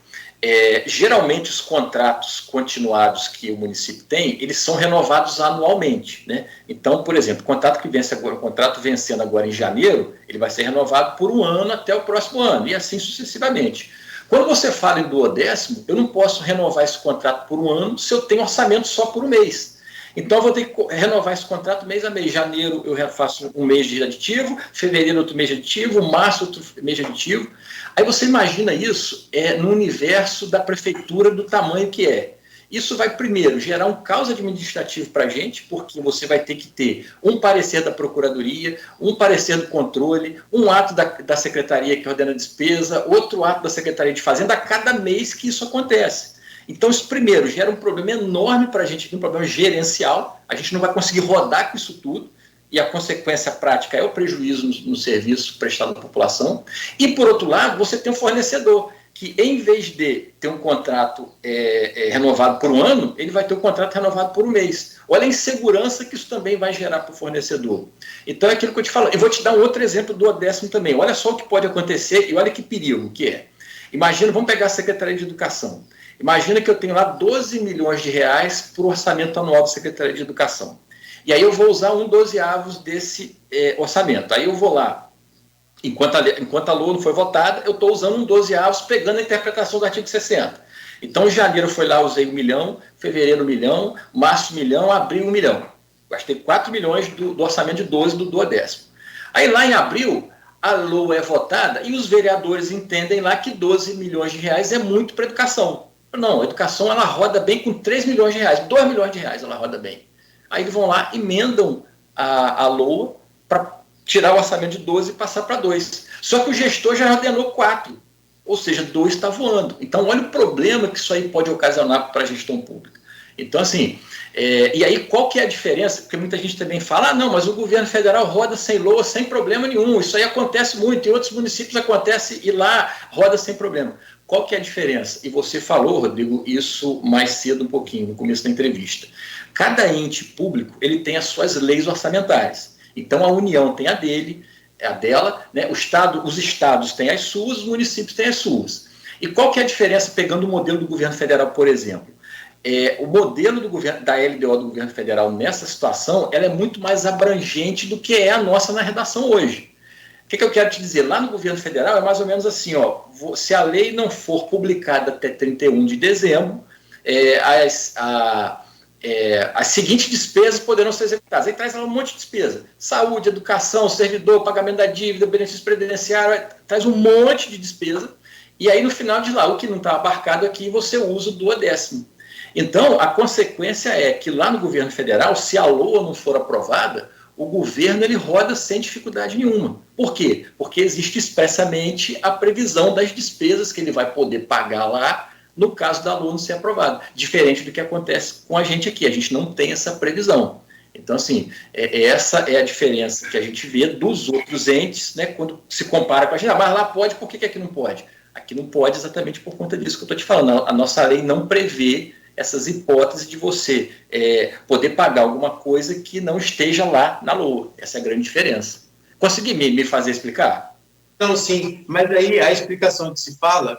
Geralmente os contratos continuados que o município tem, eles são renovados anualmente, né? Então, por exemplo, o contrato vencendo agora em janeiro, ele vai ser renovado por 1 ano até o próximo ano, e assim sucessivamente. Quando você fala em duodécimo, eu não posso renovar esse contrato por 1 ano se eu tenho orçamento só por 1 mês. Então, eu vou ter que renovar esse contrato mês a mês. Janeiro eu faço 1 mês de aditivo, fevereiro outro mês de aditivo, março outro mês de aditivo. Aí você imagina isso no universo da prefeitura do tamanho que é. Isso vai, primeiro, gerar um caos administrativo para a gente, porque você vai ter que ter um parecer da Procuradoria, um parecer do controle, um ato da Secretaria que ordena a despesa, outro ato da Secretaria de Fazenda a cada mês que isso acontece. Então, isso, primeiro, gera um problema enorme para a gente, um problema gerencial. A gente não vai conseguir rodar com isso tudo, e a consequência prática é o prejuízo no serviço prestado à população. E, por outro lado, você tem um fornecedor que, em vez de ter um contrato renovado por 1 ano, ele vai ter um contrato renovado por 1 mês. Olha a insegurança que isso também vai gerar para o fornecedor. Então, é aquilo que eu te falo. Eu vou te dar um outro exemplo do duodécimo também. Olha só o que pode acontecer e olha que perigo que é. Imagina, vamos pegar a Secretaria de Educação. Imagina que eu tenho lá 12 milhões de reais para o orçamento anual da Secretaria de Educação. E aí eu vou usar 1/12 desse orçamento. Aí eu vou lá, enquanto a LOA não foi votada, eu estou usando 1/12 pegando a interpretação do artigo 60. Então, em janeiro eu fui lá, usei 1 milhão, fevereiro 1 milhão, março 1 milhão, abril 1 milhão. Gastei 4 milhões do orçamento de 12 do duodécimo. Aí lá em abril, a LOA é votada e os vereadores entendem lá que 12 milhões de reais é muito para a educação. Não, a educação ela roda bem com 3 milhões de reais, 2 milhões de reais ela roda bem. Aí eles vão lá, emendam a LOA para tirar o orçamento de 12 e passar para 2. Só que o gestor já ordenou 4, ou seja, 2 está voando. Então, olha o problema que isso aí pode ocasionar para a gestão pública. Então, assim, e aí qual que é a diferença? Porque muita gente também fala, não, mas o governo federal roda sem LOA, sem problema nenhum, isso aí acontece muito, em outros municípios acontece e lá roda sem problema. Qual que é a diferença? E você falou, Rodrigo, isso mais cedo um pouquinho, no começo da entrevista. Cada ente público, ele tem as suas leis orçamentárias. Então, a União tem a dela, né? Os estados têm as suas, os municípios têm as suas. E qual que é a diferença, pegando o modelo do governo federal, por exemplo? O modelo da LDO do governo federal nessa situação, ela é muito mais abrangente do que é a nossa na redação hoje. O que eu quero te dizer? Lá no governo federal é mais ou menos assim, se a lei não for publicada até 31 de dezembro, as seguintes despesas poderão ser executadas. Aí traz um monte de despesa. Saúde, educação, servidor, pagamento da dívida, benefício previdenciário, traz um monte de despesa. E aí no final de lá, o que não está abarcado aqui, você usa o 12º. Então, a consequência é que lá no governo federal, se a LOA não for aprovada, o governo ele roda sem dificuldade nenhuma. Por quê? Porque existe expressamente a previsão das despesas que ele vai poder pagar lá no caso da LOA não ser aprovada. Diferente do que acontece com a gente aqui. A gente não tem essa previsão. Então, assim, essa é a diferença que a gente vê dos outros entes, né, quando se compara com a gente. Mas lá pode, por que aqui não pode? Aqui não pode exatamente por conta disso que eu estou te falando. A nossa lei não prevê essas hipóteses de você poder pagar alguma coisa que não esteja lá na LOA. Essa é a grande diferença. Consegui me fazer explicar? Não, sim, mas aí a explicação que se fala,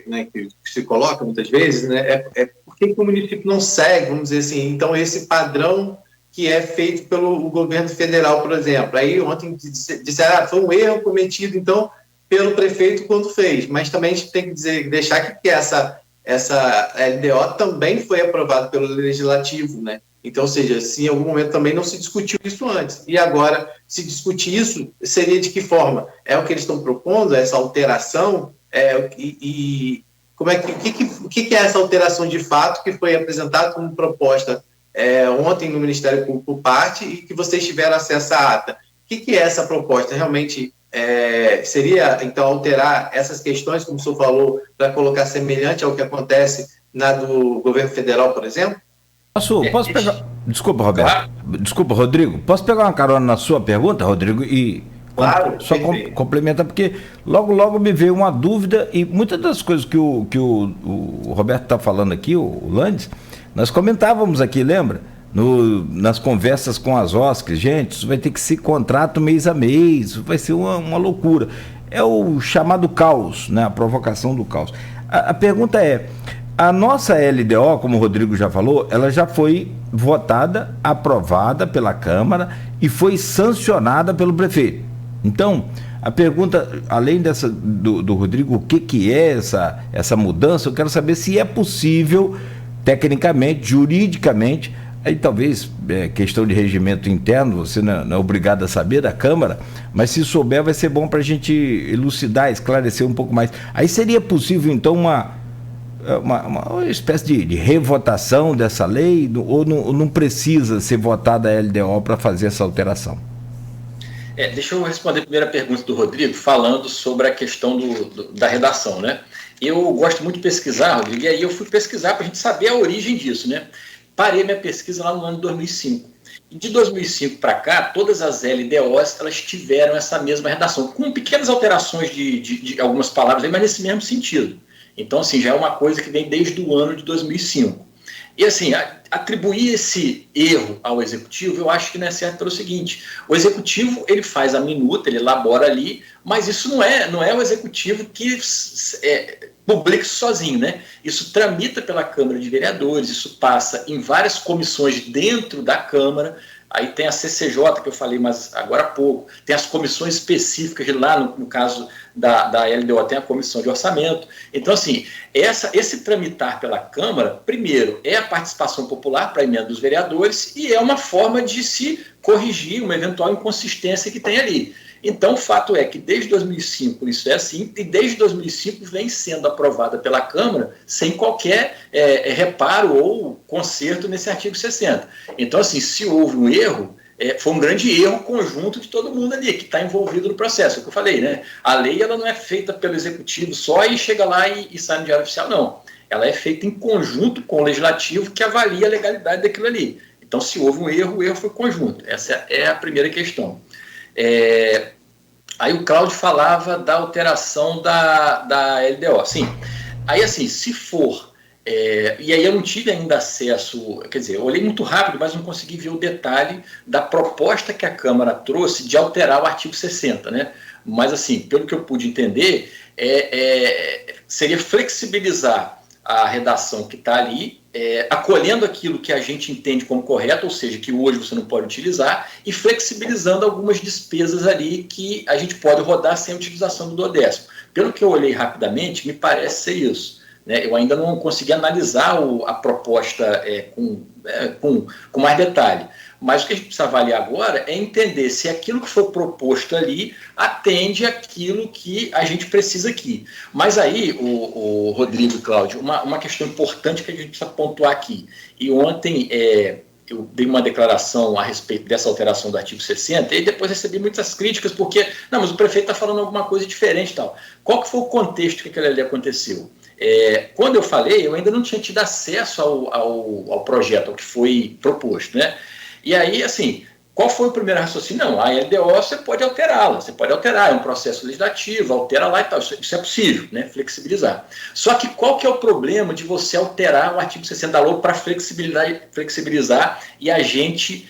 né, que se coloca muitas vezes, né, por que o município não segue, vamos dizer assim, então esse padrão que é feito pelo governo federal, por exemplo. Aí ontem disseram, foi um erro cometido, então, pelo prefeito quando fez, mas também a gente tem que deixar que essa LDO também foi aprovada pelo Legislativo, né? Então, ou seja, se em algum momento também não se discutiu isso antes. E agora, se discutir isso, seria de que forma? É o que eles estão propondo, essa alteração? O que é essa alteração de fato que foi apresentada como proposta ontem no Ministério Público por parte e que vocês tiveram acesso à ata? O que é essa proposta? Realmente seria, então, alterar essas questões, como o senhor falou, para colocar semelhante ao que acontece na do governo federal, por exemplo? Posso pegar... Desculpa, Roberto. Claro. Desculpa, Rodrigo. Posso pegar uma carona na sua pergunta, Rodrigo? E claro, só complementar, porque logo me veio uma dúvida e muitas das coisas que o Roberto está falando aqui, o Landes, nós comentávamos aqui, lembra? Nas conversas com as OSCs, gente, isso vai ter que ser contrato mês a mês, isso vai ser uma loucura. É o chamado caos, né? A provocação do caos. A pergunta é, a nossa LDO, como o Rodrigo já falou, ela já foi votada, aprovada pela Câmara e foi sancionada pelo prefeito. Então, a pergunta, além dessa do Rodrigo, o que é essa mudança, eu quero saber se é possível, tecnicamente, juridicamente, aí talvez questão de regimento interno, você não é obrigado a saber da Câmara, mas se souber vai ser bom para a gente elucidar, esclarecer um pouco mais. Aí seria possível, então, uma espécie de revotação dessa lei, ou não precisa ser votada a LDO para fazer essa alteração? Deixa eu responder a primeira pergunta do Rodrigo, falando sobre a questão da redação, né? Eu gosto muito de pesquisar, Rodrigo, e aí eu fui pesquisar para a gente saber a origem disso, né? Parei minha pesquisa lá no ano de 2005. E de 2005 para cá, todas as LDOs, elas tiveram essa mesma redação, com pequenas alterações de algumas palavras, mas nesse mesmo sentido. Então, assim, já é uma coisa que vem desde o ano de 2005. E, assim, atribuir esse erro ao Executivo, eu acho que não é certo pelo seguinte: o Executivo, ele faz a minuta, ele elabora ali, mas isso não é o Executivo que publica sozinho, né? Isso tramita pela Câmara de Vereadores, isso passa em várias comissões dentro da Câmara. Aí tem a CCJ, que eu falei mais agora há pouco, tem as comissões específicas de lá, no caso da LDO, tem a comissão de orçamento. Então, assim, esse tramitar pela Câmara, primeiro, é a participação popular para a emenda dos vereadores e é uma forma de se corrigir uma eventual inconsistência que tem ali. Então, o fato é que desde 2005 isso é assim, e desde 2005 vem sendo aprovada pela Câmara sem qualquer reparo ou conserto nesse artigo 60. Então, assim, se houve um erro, foi um grande erro conjunto de todo mundo ali que está envolvido no processo. É o que eu falei, né? A lei ela não é feita pelo executivo só e chega lá e sai no Diário Oficial, não. Ela é feita em conjunto com o legislativo que avalia a legalidade daquilo ali. Então, se houve um erro, o erro foi conjunto. Essa é a primeira questão. Aí o Cláudio falava da alteração da LDO. Sim. Aí, assim, se for... e aí eu não tive ainda acesso... Quer dizer, eu olhei muito rápido, mas não consegui ver o detalhe da proposta que a Câmara trouxe de alterar o artigo 60, né? Mas, assim, pelo que eu pude entender, seria flexibilizar a redação que está ali, acolhendo aquilo que a gente entende como correto, ou seja, que hoje você não pode utilizar, e flexibilizando algumas despesas ali que a gente pode rodar sem a utilização do duodécimo. Pelo que eu olhei rapidamente, me parece ser isso. Né? Eu ainda não consegui analisar a proposta com mais detalhe. Mas o que a gente precisa avaliar agora é entender se aquilo que foi proposto ali atende aquilo que a gente precisa aqui. Mas aí, o Rodrigo e Cláudio, uma questão importante que a gente precisa pontuar aqui. E ontem eu dei uma declaração a respeito dessa alteração do artigo 60 e depois recebi muitas críticas porque, não, mas o prefeito está falando alguma coisa diferente e tal. Qual que foi o contexto que aquilo ali aconteceu? Quando eu falei, eu ainda não tinha tido acesso ao projeto, ao que foi proposto, né? E aí, assim, qual foi o primeiro raciocínio? Não, a LDO você pode alterá-la, é um processo legislativo, altera lá e tal, isso é possível, né, flexibilizar. Só que qual que é o problema de você alterar o artigo 60 da LOA para flexibilizar e a gente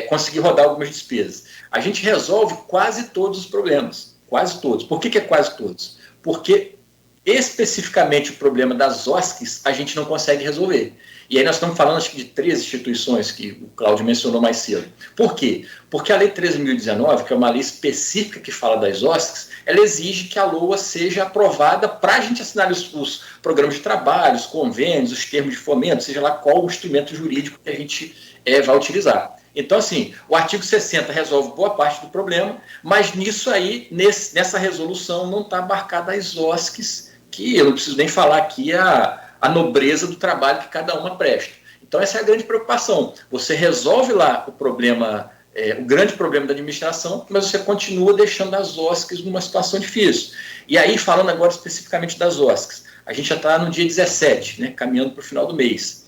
conseguir rodar algumas despesas? A gente resolve quase todos os problemas, quase todos. Por que é quase todos? Porque especificamente o problema das OSCs a gente não consegue resolver. E aí nós estamos falando, acho que, de 3 instituições que o Cláudio mencionou mais cedo. Por quê? Porque a Lei 13.019, que é uma lei específica que fala das OSCs, ela exige que a LOA seja aprovada para a gente assinar os programas de trabalho, os convênios, os termos de fomento, seja lá qual o instrumento jurídico que a gente vai utilizar. Então, assim, o artigo 60 resolve boa parte do problema, mas nisso aí, nessa resolução, não está abarcada as OSCs, que eu não preciso nem falar aqui a nobreza do trabalho que cada uma presta. Então, essa é a grande preocupação. Você resolve lá o problema, o grande problema da administração, mas você continua deixando as OSCs numa situação difícil. E aí, falando agora especificamente das OSCs, a gente já está no dia 17, né, caminhando para o final do mês,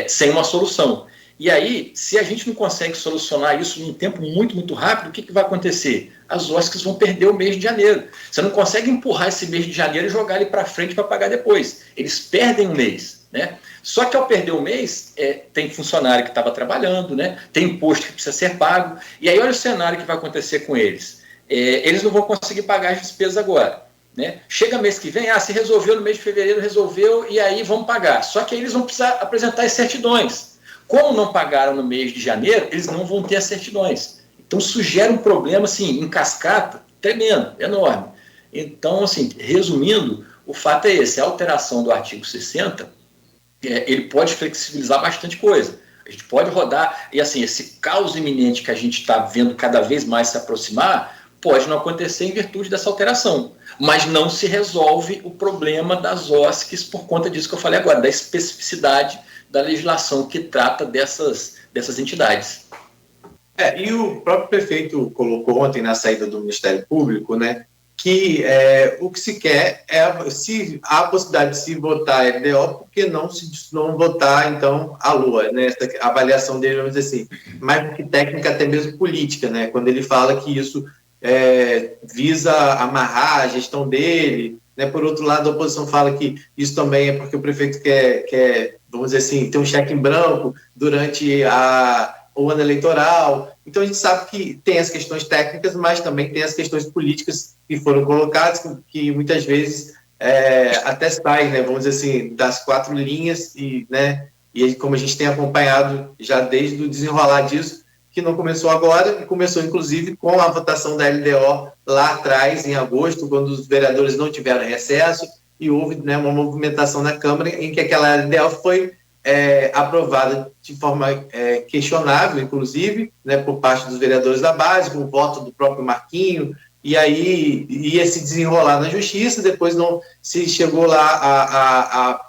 sem uma solução. E aí, se a gente não consegue solucionar isso em um tempo muito, muito rápido, o que vai acontecer? As OSCs vão perder o mês de janeiro. Você não consegue empurrar esse mês de janeiro e jogar ele para frente para pagar depois. Eles perdem um mês, né? Só que ao perder o mês, tem funcionário que estava trabalhando, né? Tem imposto que precisa ser pago. E aí olha o cenário que vai acontecer com eles. Eles não vão conseguir pagar as despesas agora. Né? Chega mês que vem, se resolveu no mês de fevereiro, resolveu, e aí vão pagar. Só que aí eles vão precisar apresentar as certidões. Como não pagaram no mês de janeiro, eles não vão ter as certidões. Então, isso gera um problema, assim, em cascata, tremendo, enorme. Então, assim, resumindo, o fato é esse, a alteração do artigo 60, ele pode flexibilizar bastante coisa. A gente pode rodar, e assim, esse caos iminente que a gente está vendo cada vez mais se aproximar, pode não acontecer em virtude dessa alteração. Mas não se resolve o problema das OSCs por conta disso que eu falei agora, da especificidade da legislação que trata dessas entidades. E o próprio prefeito colocou ontem na saída do Ministério Público, né, que o que se quer se há a possibilidade de se votar a LDO, por que não votar, então, a LOA, né, essa avaliação dele, vamos dizer assim, mais do que técnica, até mesmo política, né, quando ele fala que isso visa amarrar a gestão dele, né, por outro lado, a oposição fala que isso também é porque o prefeito quer vamos dizer assim, ter um cheque em branco durante o ano eleitoral. Então, a gente sabe que tem as questões técnicas, mas também tem as questões políticas que foram colocadas, que muitas vezes até saem, né, vamos dizer assim, das 4 linhas, e como a gente tem acompanhado já desde o desenrolar disso, que não começou agora, e começou, inclusive, com a votação da LDO lá atrás, em agosto, quando os vereadores não tiveram recesso, e houve, né, uma movimentação na Câmara em que aquela LDO foi aprovada de forma questionável, inclusive, né, por parte dos vereadores da base, com o voto do próprio Marquinho, e aí ia se desenrolar na Justiça, depois não se chegou lá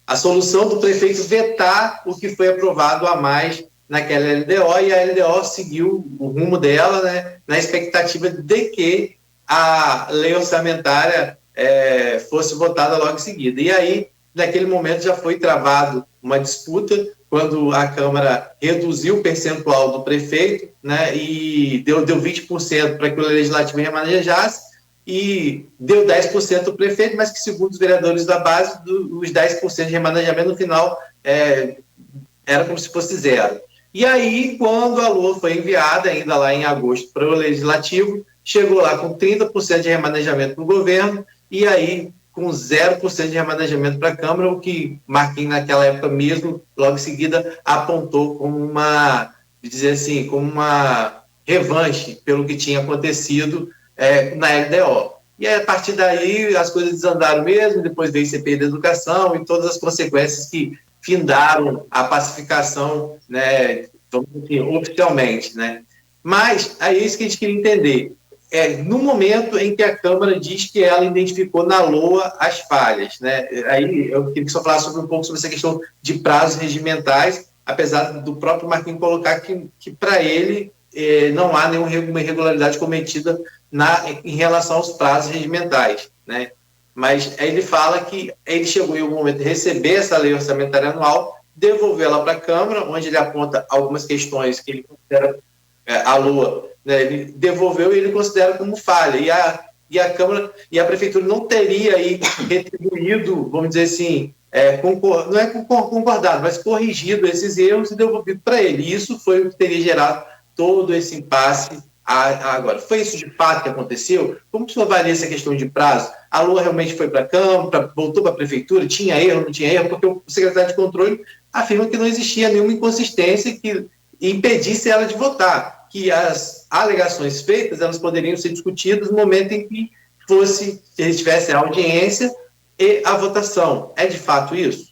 a solução do prefeito vetar o que foi aprovado a mais naquela LDO, e a LDO seguiu o rumo dela, né, na expectativa de que a lei orçamentária fosse votada logo em seguida. E aí, naquele momento, já foi travado uma disputa, quando a Câmara reduziu o percentual do prefeito, né, e deu 20% para que o Legislativo remanejasse, e deu 10% ao prefeito, mas que, segundo os vereadores da base, os 10% de remanejamento no final era como se fosse zero. E aí, quando a LOA foi enviada, ainda lá em agosto, para o Legislativo, chegou lá com 30% de remanejamento para o governo, e aí com 0% de remanejamento para a Câmara, o que Marquinhos, naquela época mesmo, logo em seguida, apontou como uma revanche pelo que tinha acontecido na LDO. E aí, a partir daí, as coisas desandaram mesmo, depois veio CPI da educação e todas as consequências que findaram a pacificação, né, vamos dizer, oficialmente, né? Mas é isso que a gente queria entender. No momento em que a Câmara diz que ela identificou na LOA as falhas, né? Aí eu queria que só falasse um pouco sobre essa questão de prazos regimentais, apesar do próprio Marquinhos colocar que para ele não há nenhuma irregularidade cometida em relação aos prazos regimentais, né? Mas aí ele fala que ele chegou em algum momento de receber essa lei orçamentária anual, devolver ela para a Câmara, onde ele aponta algumas questões que ele considera a LOA, né, ele devolveu e ele considera como falha. E a Câmara e a Prefeitura não teria aí retribuído, vamos dizer assim, não é concordado, mas corrigido esses erros e devolvido para ele. E isso foi o que teria gerado todo esse impasse agora. Foi isso de fato que aconteceu? Como que o senhor avalia essa questão de prazo? A LOA realmente foi para a Câmara, voltou para a Prefeitura, tinha erro, não tinha erro? Porque o secretário de controle afirma que não existia nenhuma inconsistência que impedisse ela de votar, que as alegações feitas elas poderiam ser discutidas no momento em que eles tivessem a audiência e a votação. É de fato isso?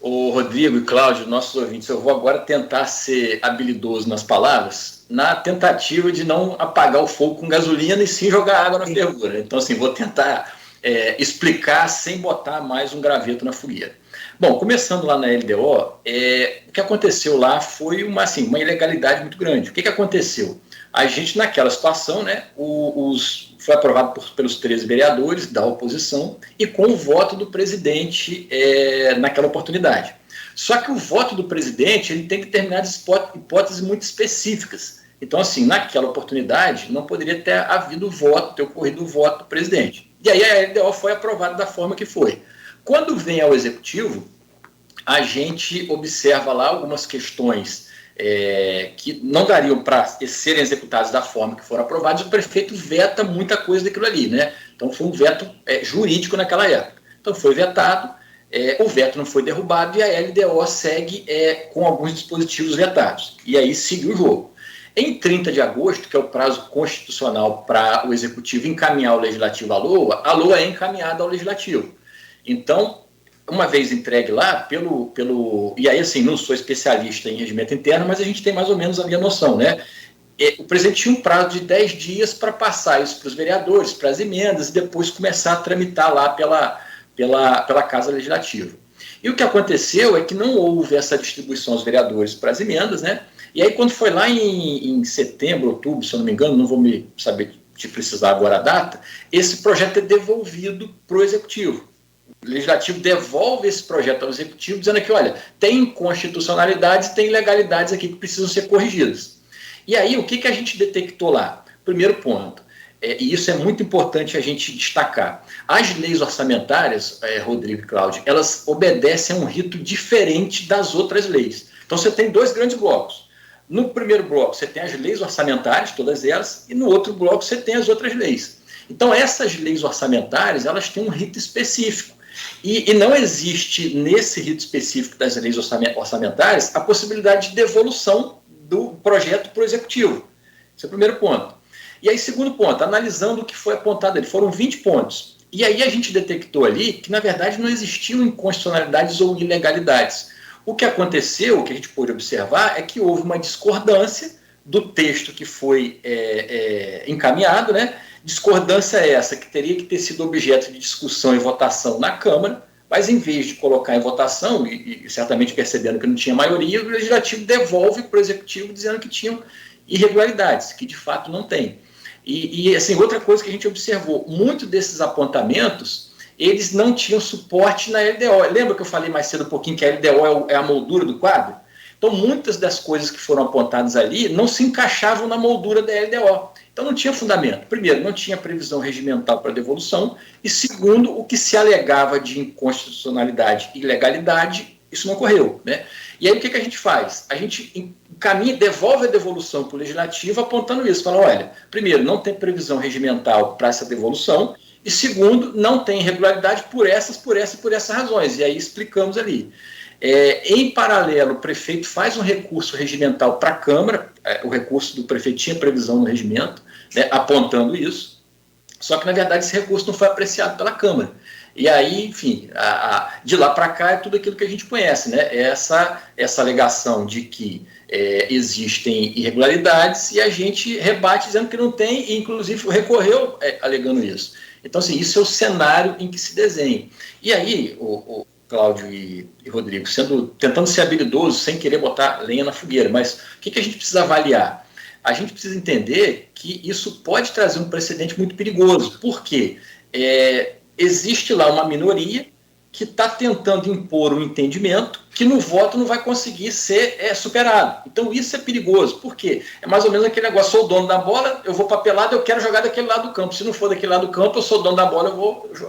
O Rodrigo e Cláudio, nossos ouvintes, eu vou agora tentar ser habilidoso nas palavras, na tentativa de não apagar o fogo com gasolina e sim jogar água na fervura. Então, assim, vou tentar explicar sem botar mais um graveto na fogueira. Bom, começando lá na LDO, o que aconteceu lá foi uma ilegalidade muito grande. O que aconteceu? A gente, naquela situação, né, foi aprovado pelos 13 vereadores da oposição e com o voto do presidente naquela oportunidade. Só que o voto do presidente ele tem determinadas hipóteses muito específicas. Então, assim, naquela oportunidade, não poderia ter ocorrido o voto do presidente. E aí a LDO foi aprovada da forma que foi. Quando vem ao executivo, a gente observa lá algumas questões que não dariam para serem executadas da forma que foram aprovadas, e o prefeito veta muita coisa daquilo ali, né? Então foi um veto jurídico naquela época. Então foi vetado, o veto não foi derrubado e a LDO segue com alguns dispositivos vetados. E aí seguiu o jogo. Em 30 de agosto, que é o prazo constitucional para o executivo encaminhar o legislativo à LOA, a LOA é encaminhada ao legislativo. Então, uma vez entregue lá, e aí assim, não sou especialista em regimento interno, mas a gente tem mais ou menos a minha noção, né? O presidente tinha um prazo de 10 dias para passar isso para os vereadores, para as emendas, e depois começar a tramitar lá pela Casa Legislativa. E o que aconteceu é que não houve essa distribuição aos vereadores para as emendas, né? E aí, quando foi lá em setembro, outubro, se eu não me engano, não vou saber te precisar agora a data, esse projeto é devolvido para o Executivo. O Legislativo devolve esse projeto ao Executivo, dizendo que, olha, tem inconstitucionalidades, tem ilegalidades aqui que precisam ser corrigidas. E aí, o que a gente detectou lá? Primeiro ponto, e isso é muito importante a gente destacar, as leis orçamentárias, Rodrigo e Cláudio, elas obedecem a um rito diferente das outras leis. Então, você tem dois grandes blocos. No primeiro bloco, você tem as leis orçamentárias, todas elas, e no outro bloco, você tem as outras leis. Então, essas leis orçamentárias, elas têm um rito específico. E não existe, nesse rito específico das leis orçamentárias, a possibilidade de devolução do projeto para o Executivo. Esse é o primeiro ponto. E aí, segundo ponto, analisando o que foi apontado ali, foram 20 pontos. E aí a gente detectou ali que, na verdade, não existiam inconstitucionalidades ou ilegalidades. O que aconteceu, o que a gente pôde observar, é que houve uma discordância do texto que foi encaminhado, né? Discordância essa que teria que ter sido objeto de discussão e votação na Câmara, Mas em vez de colocar em votação, e certamente percebendo que não tinha maioria, o Legislativo devolve para o Executivo dizendo que tinham irregularidades, que de fato não tem. E assim, outra coisa que a gente observou, muitos desses apontamentos, eles não tinham suporte na LDO. Lembra que eu falei mais cedo um pouquinho que a LDO é a moldura do quadro? Então, muitas das coisas que foram apontadas ali não se encaixavam na moldura da LDO. Então, não tinha fundamento. Primeiro, não tinha previsão regimental para devolução. E, segundo, o que se alegava de inconstitucionalidade e ilegalidade, isso não ocorreu, né? E aí, o que a gente faz? A gente encaminha, devolve a devolução para o Legislativo apontando isso. Fala, olha, primeiro, não tem previsão regimental para essa devolução. E, segundo, não tem irregularidade por essas razões. E aí explicamos ali. Em paralelo, o prefeito faz um recurso regimental para a Câmara, o recurso do prefeito tinha previsão no regimento, né, apontando isso, só que, na verdade, esse recurso não foi apreciado pela Câmara. E aí, enfim, de lá para cá é tudo aquilo que a gente conhece, né? Essa alegação de que existem irregularidades e a gente rebate dizendo que não tem, e inclusive recorreu alegando isso. Então, assim, isso é o cenário em que se desenha. E aí, o Cláudio e Rodrigo, tentando ser habilidoso, sem querer botar lenha na fogueira, mas o que a gente precisa avaliar? A gente precisa entender que isso pode trazer um precedente muito perigoso, porque existe lá uma minoria que está tentando impor um entendimento que no voto não vai conseguir ser superado. Então isso é perigoso. Por quê? É mais ou menos aquele negócio, sou o dono da bola, eu vou para a pelada, eu quero jogar daquele lado do campo. Se não for daquele lado do campo, eu sou o dono da bola,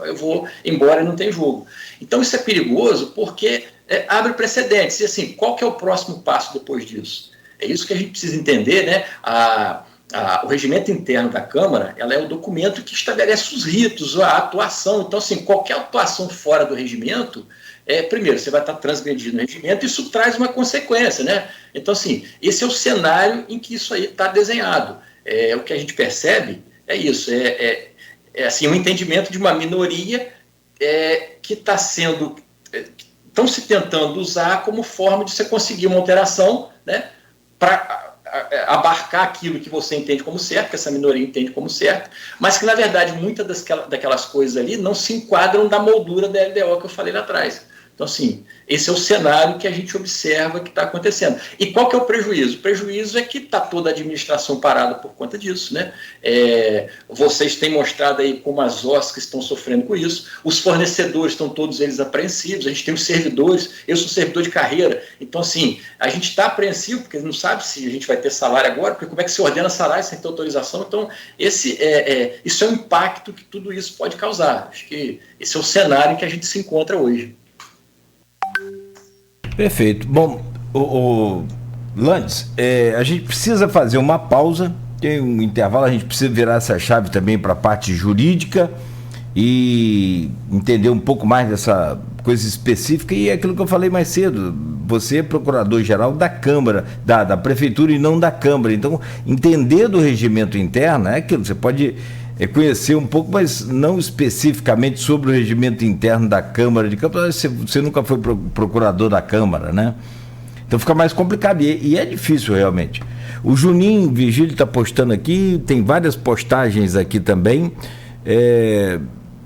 eu vou embora e não tem jogo. Então isso é perigoso porque abre precedentes. E assim, qual que é o próximo passo depois disso? É isso que a gente precisa entender, né? O regimento interno da Câmara, ela é o documento que estabelece os ritos, a atuação. Então, assim, qualquer atuação fora do regimento, primeiro, você vai estar transgredindo o regimento, isso traz uma consequência, né? Então, assim, esse é o cenário em que isso aí está desenhado. O que a gente percebe é isso, assim, um entendimento de uma minoria que está sendo, estão se tentando usar como forma de você conseguir uma alteração, né, para abarcar aquilo que você entende como certo, que essa minoria entende como certo, mas que, na verdade, muitas daquelas coisas ali não se enquadram da moldura da LDO que eu falei lá atrás. Então, assim, esse é o cenário que a gente observa que está acontecendo. E qual que é o prejuízo? O prejuízo é que está toda a administração parada por conta disso, né? Vocês têm mostrado aí como as OSCs estão sofrendo com isso, os fornecedores estão todos eles apreensivos, a gente tem os servidores, eu sou servidor de carreira, então, assim, a gente está apreensivo, porque não sabe se a gente vai ter salário agora, porque como é que se ordena salário sem ter autorização? Então, isso é um impacto que tudo isso pode causar. Acho que esse é o cenário em que a gente se encontra hoje. Perfeito. Bom, Landes, a gente precisa fazer uma pausa, tem um intervalo, a gente precisa virar essa chave também para a parte jurídica e entender um pouco mais dessa coisa específica, e é aquilo que eu falei mais cedo, você é procurador-geral da Câmara, da Prefeitura e não da Câmara, então entender do regimento interno é aquilo, você pode conhecer um pouco, mas não especificamente sobre o regimento interno da Câmara de Campos. Você nunca foi procurador da Câmara, né? Então fica mais complicado e é difícil realmente. O Juninho Virgílio está postando aqui, tem várias postagens aqui também,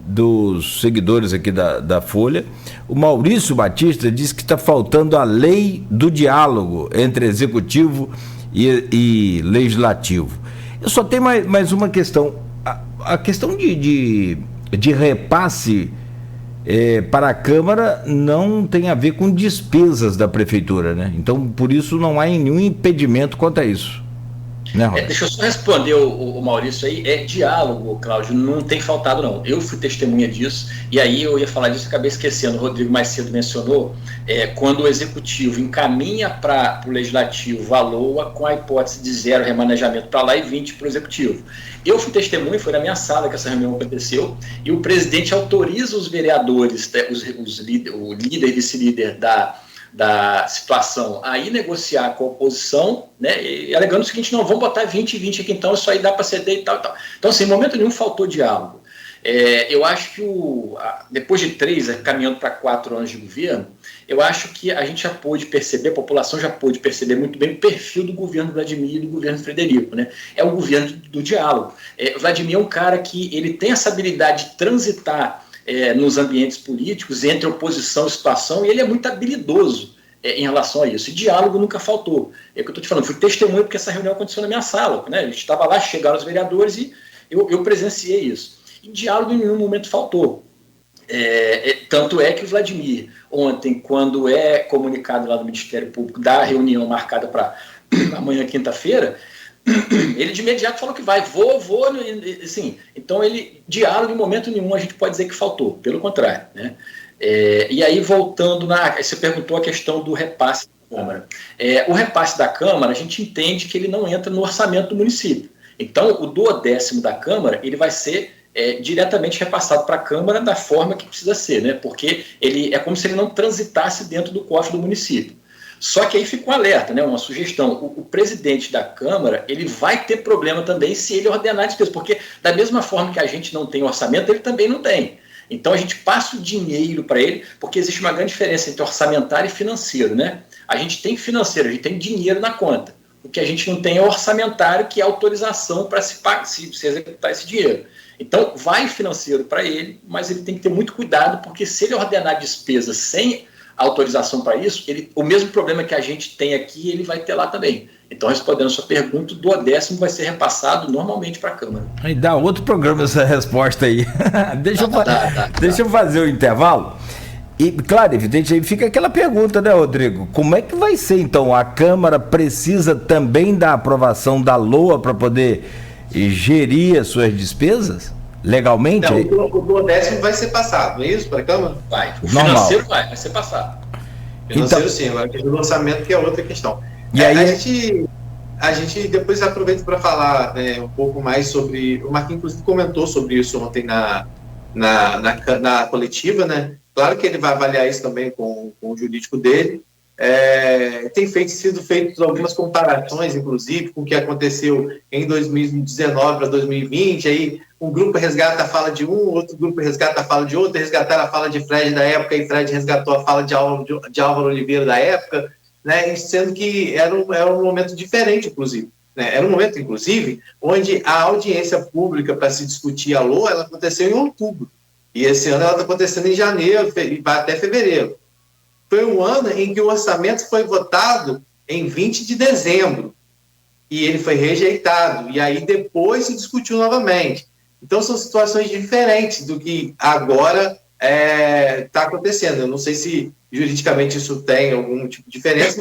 dos seguidores aqui da Folha. O Maurício Batista diz que está faltando a lei do diálogo entre executivo e legislativo. Eu só tenho mais uma questão. A questão de repasse para a Câmara não tem a ver com despesas da Prefeitura, né? Então, por isso, não há nenhum impedimento quanto a isso. Né, deixa eu só responder o Maurício aí. Diálogo, Cláudio, não tem faltado, não. Eu fui testemunha disso, e aí eu ia falar disso e acabei esquecendo. O Rodrigo mais cedo mencionou, quando o Executivo encaminha para o Legislativo a LOA com a hipótese de 0 remanejamento para lá e 20 para o Executivo. Eu fui testemunha, foi na minha sala que essa reunião aconteceu, e o presidente autoriza os vereadores, o líder e vice-líder da situação, aí negociar com a oposição, né, e alegando o seguinte, não, vamos botar 20 aqui então, isso aí dá para ceder e tal. Então, assim, em momento nenhum faltou diálogo. Eu acho que depois de 3, caminhando para 4 anos de governo, eu acho que a gente já pôde perceber, a população já pôde perceber muito bem o perfil do governo Vladimir e do governo Frederico, né? É o governo do diálogo. Vladimir é um cara que ele tem essa habilidade de transitar nos ambientes políticos, entre oposição e situação, e ele é muito habilidoso em relação a isso. E diálogo nunca faltou. É o que eu estou te falando, fui testemunho porque essa reunião aconteceu na minha sala, né? A gente estava lá, chegaram os vereadores e eu presenciei isso. E diálogo em nenhum momento faltou. Tanto é que o Vladimir, ontem, quando é comunicado lá do Ministério Público da reunião marcada para amanhã, quinta-feira, ele de imediato falou que vai, vou, assim. Então, diálogo em momento nenhum a gente pode dizer que faltou, pelo contrário, né? E aí, voltando você perguntou a questão do repasse da Câmara. O repasse da Câmara, a gente entende que ele não entra no orçamento do município. Então, o 12º da Câmara, ele vai ser diretamente repassado para a Câmara da forma que precisa ser, né? Porque é como se ele não transitasse dentro do cofre do município. Só que aí fica um alerta, né? Uma sugestão. O presidente da Câmara, ele vai ter problema também se ele ordenar despesas, porque da mesma forma que a gente não tem orçamento, ele também não tem. Então a gente passa o dinheiro para ele, porque existe uma grande diferença entre orçamentário e financeiro, né? A gente tem financeiro, a gente tem dinheiro na conta. O que a gente não tem é orçamentário, que é autorização para se executar esse dinheiro. Então, vai financeiro para ele, mas ele tem que ter muito cuidado, porque se ele ordenar despesas sem autorização para isso, o mesmo problema que a gente tem aqui, ele vai ter lá também. Então, respondendo a sua pergunta, o 12º vai ser repassado normalmente para a Câmara. Aí dá outro programa essa resposta aí. Deixa eu fazer o intervalo. E, claro, evidente, aí fica aquela pergunta, né, Rodrigo? Como é que vai ser, então? A Câmara precisa também da aprovação da LOA para poder gerir as suas despesas legalmente? Não, o 12º vai ser passado, não é isso, para a Câmara? Vai. O financeiro vai ser passado. Financeiro então, sim, agora o orçamento que é outra questão. E aí a gente depois aproveita para falar, né, um pouco mais sobre... O Marquinhos, inclusive, comentou sobre isso ontem na coletiva, né? Claro que ele vai avaliar isso também com o jurídico dele. Tem sido feitas algumas comparações, inclusive, com o que aconteceu em 2019 para 2020. Aí um grupo resgata a fala de um, outro grupo resgata a fala de outro, resgataram a fala de Fred da época e Fred resgatou a fala de Álvaro Oliveira da época, né? Sendo que era um momento diferente, inclusive. Né? Era um momento, inclusive, onde a audiência pública para se discutir a LOA, ela aconteceu em outubro. E esse ano ela está acontecendo em janeiro e vai até fevereiro. Foi um ano em que o orçamento foi votado em 20 de dezembro. E ele foi rejeitado. E aí depois se discutiu novamente. Então são situações diferentes do que agora está acontecendo. Eu não sei se juridicamente isso tem algum tipo de diferença,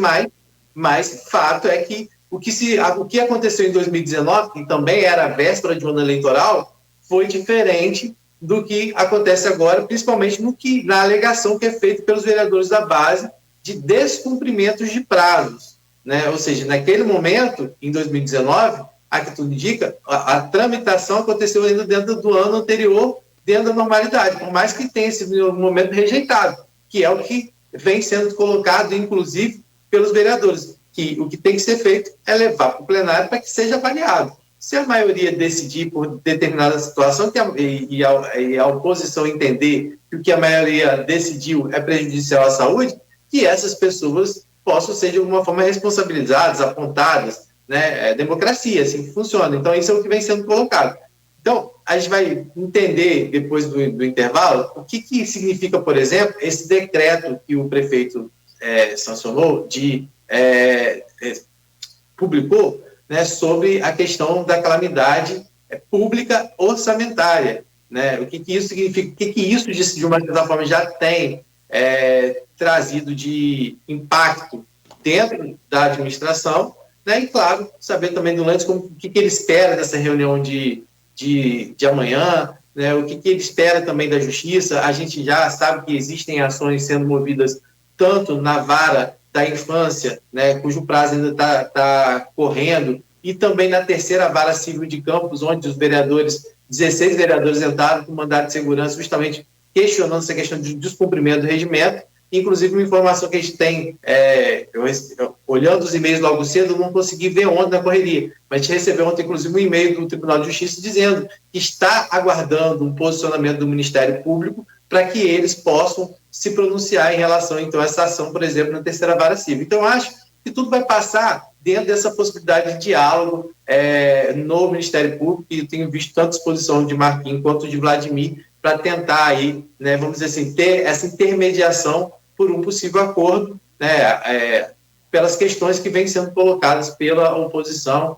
mas fato é que o que aconteceu em 2019, que também era a véspera de um ano eleitoral, foi diferente do que acontece agora, principalmente na alegação que é feita pelos vereadores da base de descumprimentos de prazos, né? Ou seja, naquele momento, em 2019, a que tudo indica, a tramitação aconteceu ainda dentro do ano anterior, dentro da normalidade, por mais que tenha esse momento rejeitado, que é o que vem sendo colocado, inclusive, pelos vereadores, que o que tem que ser feito é levar para o plenário para que seja avaliado. Se a maioria decidir por determinada situação e a oposição entender que o que a maioria decidiu é prejudicial à saúde, que essas pessoas possam ser de alguma forma responsabilizadas, apontadas, né? É democracia, assim que funciona. Então, isso é o que vem sendo colocado. Então, a gente vai entender, depois do intervalo, o que significa, por exemplo, esse decreto que o prefeito sancionou, publicou, né, sobre a questão da calamidade pública orçamentária, né? O que isso significa? O que isso, de uma certa forma, já tem trazido de impacto dentro da administração, né? E, claro, saber também do Landes o que ele espera dessa reunião de amanhã, né? O que ele espera também da Justiça. A gente já sabe que existem ações sendo movidas tanto na vara da infância, né, cujo prazo ainda está correndo, e também na terceira vara civil de Campos, onde 16 vereadores entraram com mandado de segurança, justamente questionando essa questão de descumprimento do regimento. Inclusive, uma informação que a gente tem, olhando os e-mails logo cedo, não consegui ver ontem na correria, mas a gente recebeu ontem, inclusive, um e-mail do Tribunal de Justiça dizendo que está aguardando um posicionamento do Ministério Público para que eles possam se pronunciar em relação, então, a essa ação, por exemplo, na terceira vara civil. Então, eu acho que tudo vai passar dentro dessa possibilidade de diálogo no Ministério Público, e eu tenho visto tanto a disposição de Marquinhos quanto de Vladimir para tentar aí, né, vamos dizer assim, ter essa intermediação por um possível acordo, né, pelas questões que vêm sendo colocadas pela oposição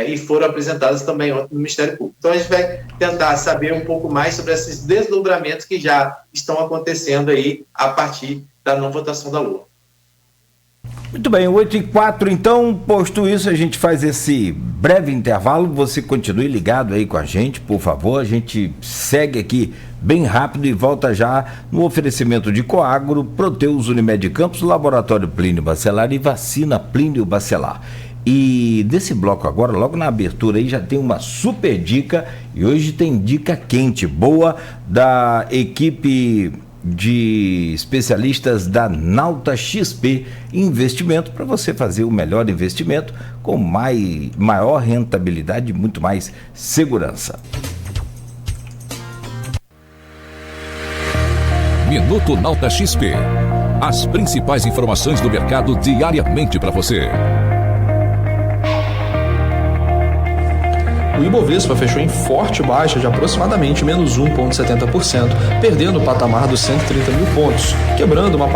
e foram apresentadas também ontem no Ministério Público. Então a gente vai tentar saber um pouco mais sobre esses desdobramentos que já estão acontecendo aí a partir da não votação da LOA. Muito bem, 8h04, então, posto isso, a gente faz esse breve intervalo. Você continue ligado aí com a gente, por favor. A gente segue aqui bem rápido e volta já no oferecimento de Coagro, Proteus Unimed Campos, Laboratório Plínio Bacelar e Vacina Plínio Bacelar. E desse bloco agora, logo na abertura aí, já tem uma super dica, e hoje tem dica quente, boa, da equipe de especialistas da Nauta XP Investimento, para você fazer o melhor investimento com maior rentabilidade e muito mais segurança. Minuto Nauta XP. As principais informações do mercado diariamente para você. O Ibovespa fechou em forte baixa de aproximadamente menos 1,70%, perdendo o patamar dos 130 mil pontos, quebrando uma